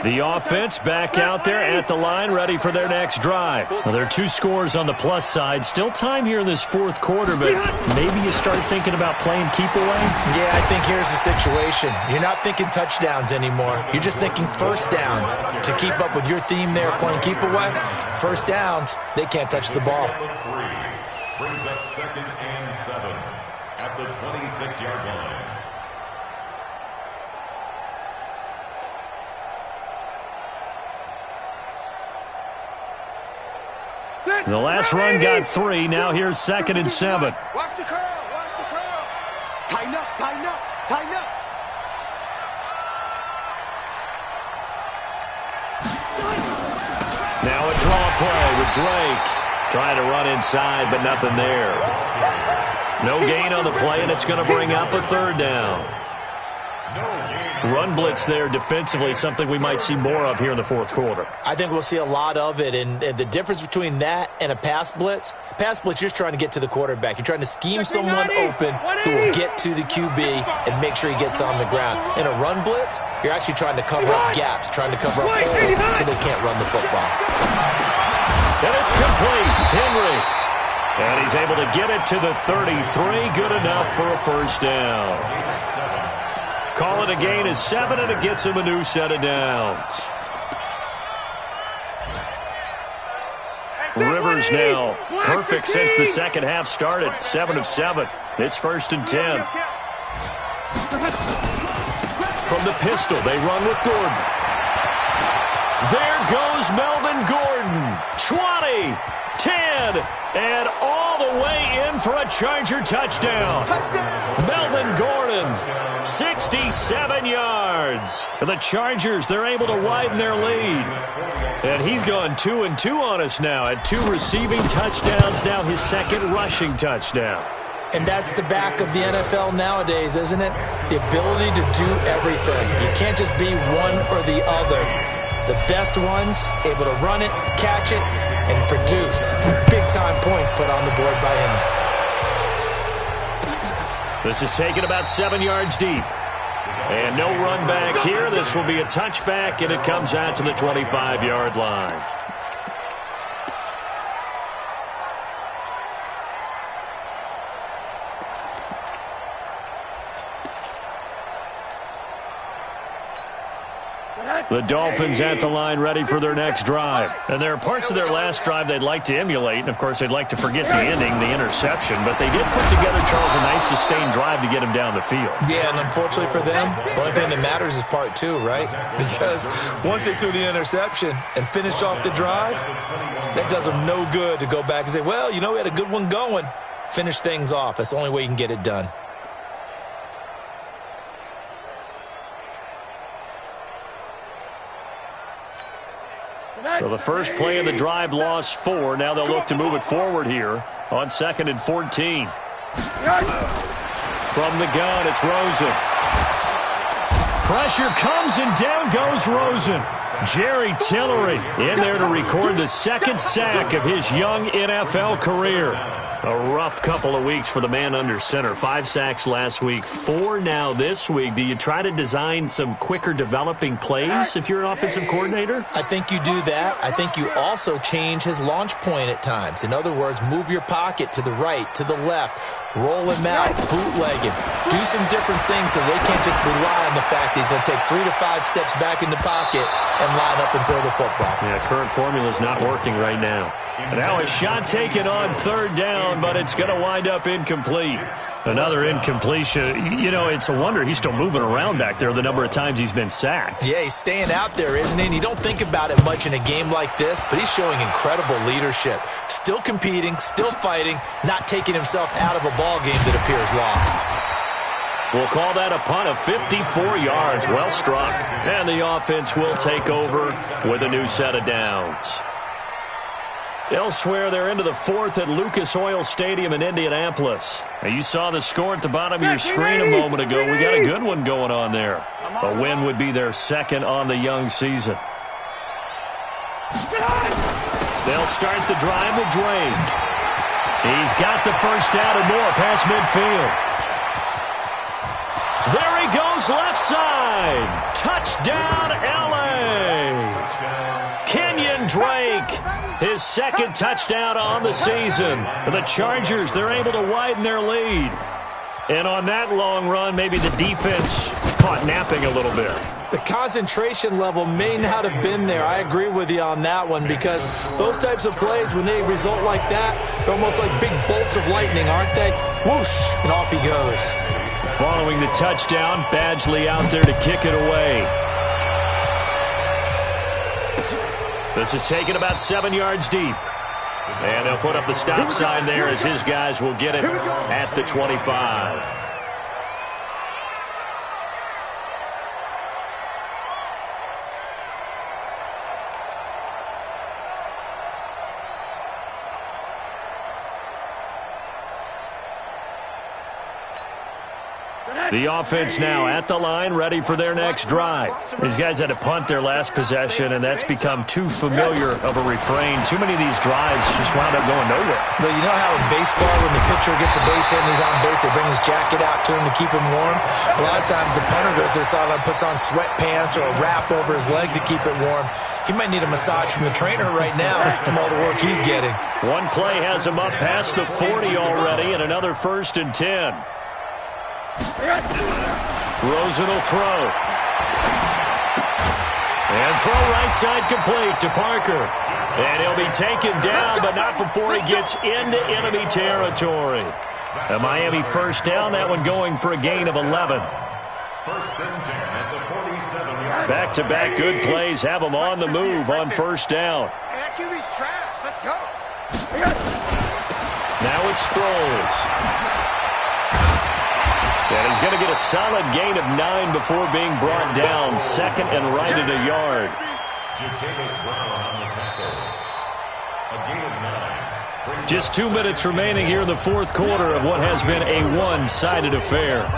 The offense back out there at the line, ready for their next drive. Well, there are 2 scores on the plus side. Still time here in this 4th quarter, but maybe you start thinking about playing keep away? Yeah, I think here's the situation. You're not thinking touchdowns anymore. You're just thinking first downs. To keep up with your theme there, playing keep away, first downs, they can't touch the ball. Brings up 2nd and 7 at the 26-yard line. The last run got 3. Now here's 2nd and 7. Watch the curl. Watch the curl. Tighten up. Tighten up. Tighten up. Now a draw play with Drake. Trying to run inside, but nothing there. No gain on the play, and it's going to bring up a 3rd down. No gain Run blitz there defensively, something we might see more of here in the fourth quarter. I think we'll see a lot of it, and the difference between that and a pass blitz, you're just trying to get to the quarterback. You're trying to scheme someone open who will get to the QB and make sure he gets on the ground. In a run blitz, you're actually trying to cover up gaps, trying to cover up holes so they can't run the football. And it's complete. Henry. And he's able to get it to the 33. Good enough for a first down. Call it a gain of 7, and it gets him a new set of downs. Rivers now perfect since the second half started. 7 of 7. It's 1st and 10. From the pistol, they run with Gordon. There goes Melvin Gordon. 20, 10, and all the way in for a Charger touchdown. Melvin Gordon, 67 yards. The Chargers, they're able to widen their lead. And he's gone 2-2 on us now at 2 receiving touchdowns, now his 2nd rushing touchdown. And that's the back of the NFL nowadays, isn't it? The ability to do everything. You can't just be one or the other. The best ones, able to run it, catch it, and produce big-time points put on the board by him. This is taken about 7 yards deep. And no run back here. This will be a touchback, and it comes out to the 25-yard line. The Dolphins at the line ready for their next drive. And there are parts of their last drive they'd like to emulate. And, of course, they'd like to forget the ending, the interception. But they did put together, Charles, a nice sustained drive to get him down the field. Yeah, and unfortunately for them, the only thing that matters is part 2, right? Because once they threw the interception and finished off the drive, that does them no good to go back and say, well, you know, we had a good one going. Finish things off. That's the only way you can get it done. So the first play of the drive lost 4. Now they'll look to move it forward here on 2nd and 14. From the gun, it's Rosen. Pressure comes, and down goes Rosen. Jerry Tillery in there to record the 2nd sack of his young NFL career. A rough couple of weeks for the man under center. 5 sacks last week, 4 now this week. Do you try to design some quicker developing plays if you're an offensive coordinator? I think you do that. I think you also change his launch point at times. In other words, move your pocket to the right, to the left, roll him out, bootleg him. Do some different things so they can't just rely on the fact that he's going to take 3 to 5 steps back in the pocket and line up and throw the football. Yeah, current formula is not working right now. Now a shot taken on 3rd down, but it's going to wind up incomplete. Another incompletion. You know, it's a wonder he's still moving around back there the number of times he's been sacked. Yeah, he's staying out there, isn't he? And you don't think about it much in a game like this, but he's showing incredible leadership. Still competing, still fighting, not taking himself out of a ball game that appears lost. We'll call that a punt of 54 yards. Well struck. And the offense will take over with a new set of downs. Elsewhere, they're into the 4th at Lucas Oil Stadium in Indianapolis. Now, you saw the score at the bottom of your screen a moment ago. We got a good one going on there. A win would be their 2nd on the young season. They'll start the drive with Drake. He's got the first down and more past midfield. There he goes left side. Touchdown, L.A. Kenyon Drake, his 2nd touchdown on the season. The Chargers, they're able to widen their lead. And on that long run, maybe the defense caught napping a little bit. The concentration level may not have been there. I agree with you on that one, because those types of plays, when they result like that, they're almost like big bolts of lightning, aren't they? Whoosh, and off he goes. Following the touchdown, Badgley out there to kick it away. This is taken about 7 yards deep. And they'll put up the stop sign there as his guys will get it at the 25. The offense now at the line, ready for their next drive. These guys had to punt their last possession, and that's become too familiar of a refrain. Too many of these drives just wound up going nowhere. But you know how in baseball, when the pitcher gets a base hit and he's on base, they bring his jacket out to him to keep him warm? A lot of times the punter goes to the sideline, puts on sweatpants or a wrap over his leg to keep it warm. He might need a massage from the trainer right now from all the work he's getting. One play has him up past the 40 already, and another 1st and 10. Rosen will throw. And throw right side complete to Parker. And he'll be taken down, but not before he gets into enemy territory. A Miami 1st down, that one going for a gain of 11. 1st and 10 at the 47-yard. Back-to-back good plays have them on the move on 1st down. Hey, that QB's trash. Let's go. Now it's Sproles. And he's going to get a solid gain of 9 before being brought down. 2nd and right at a yard. Jatavis Brown on the tackle. A gain of 9. Just 2 minutes remaining here in the 4th quarter of what has been a one-sided affair.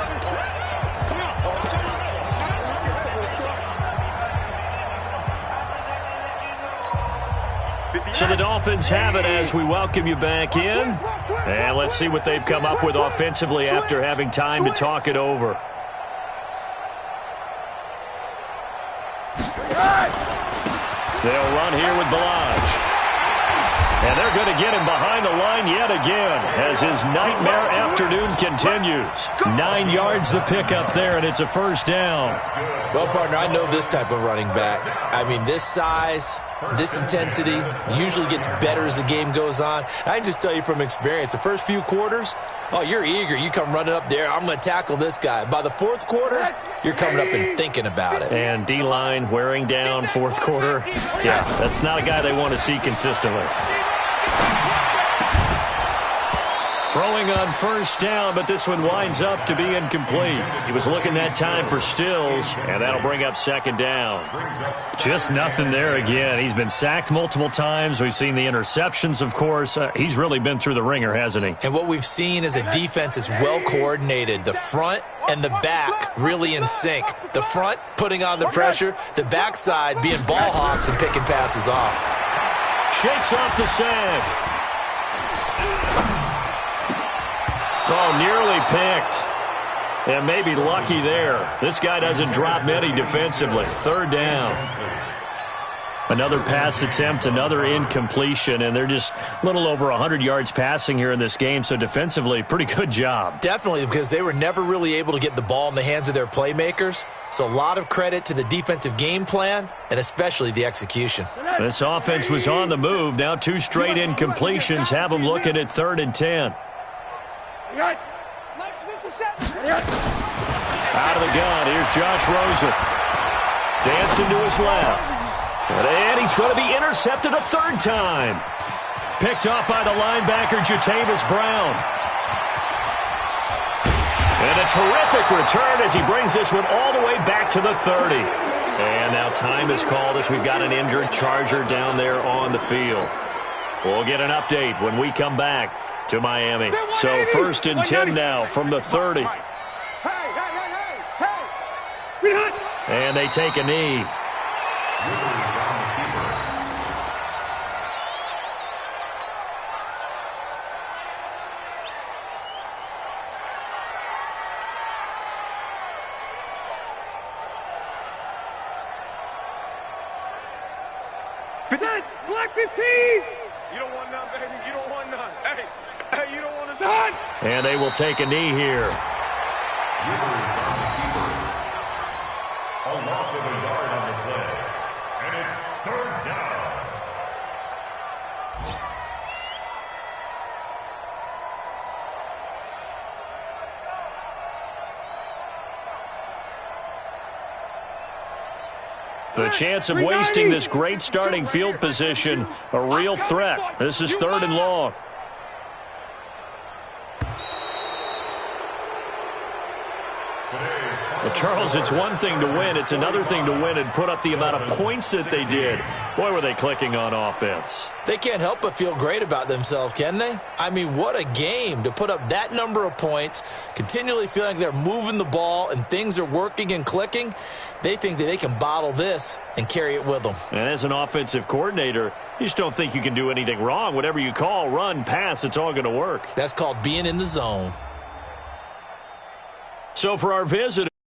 So the Dolphins have it as we welcome you back in. And let's see what they've come up with offensively after having time to talk it over. They'll run here with Balaj. And they're going to get him behind the line yet again as his nightmare afternoon continues. 9 yards the pickup there, and it's a 1st down. Well, partner, I know this type of running back. I mean, this size, this intensity usually gets better as the game goes on. I can just tell you from experience, the first few quarters, oh, you're eager. You come running up there, I'm going to tackle this guy. By the 4th quarter, you're coming up and thinking about it. And D-line wearing down 4th quarter. Yeah, that's not a guy they want to see consistently. Throwing on 1st down, but this one winds up to be incomplete. He was looking that time for Stills, and that'll bring up 2nd down. Just nothing there again. He's been sacked multiple times. We've seen the interceptions, of course. He's really been through the ringer, hasn't he? And what we've seen is a defense that's well coordinated. The front and the back really in sync. The front putting on the pressure, the backside being ball hawks and picking passes off. Shakes off the sack. Oh, nearly picked. And maybe lucky there. This guy doesn't drop many defensively. 3rd down. Another pass attempt, another incompletion, and they're just a little over 100 yards passing here in this game, so defensively, pretty good job. Definitely, because they were never really able to get the ball in the hands of their playmakers, so a lot of credit to the defensive game plan and especially the execution. This offense was on the move. Now 2 straight incompletions have them looking at 3rd and 10. Out of the gun, here's Josh Rosen. Dancing to his left. And he's going to be intercepted a 3rd time. Picked off by the linebacker, Jatavis Brown. And a terrific return as he brings this one all the way back to the 30. And now time is called as we've got an injured Charger down there on the field. We'll get an update when we come back to Miami. So 1st and 10 now from the 30. And they take a knee. Black 15! You don't want none, baby. You don't want none. Hey, you don't want to son. And they will take a knee here. A loss of a yard on the play. And it's 3rd down. The chance of wasting this great starting field position, a real threat. This is 3rd and long. The Charles, it's one thing to win. It's another thing to win and put up the amount of points that they did. Boy, were they clicking on offense. They can't help but feel great about themselves, can they? I mean, what a game to put up that number of points, continually feeling they're moving the ball and things are working and clicking. They think that they can bottle this and carry it with them. And as an offensive coordinator, you just don't think you can do anything wrong. Whatever you call, run, pass, it's all going to work. That's called being in the zone. So for our visit.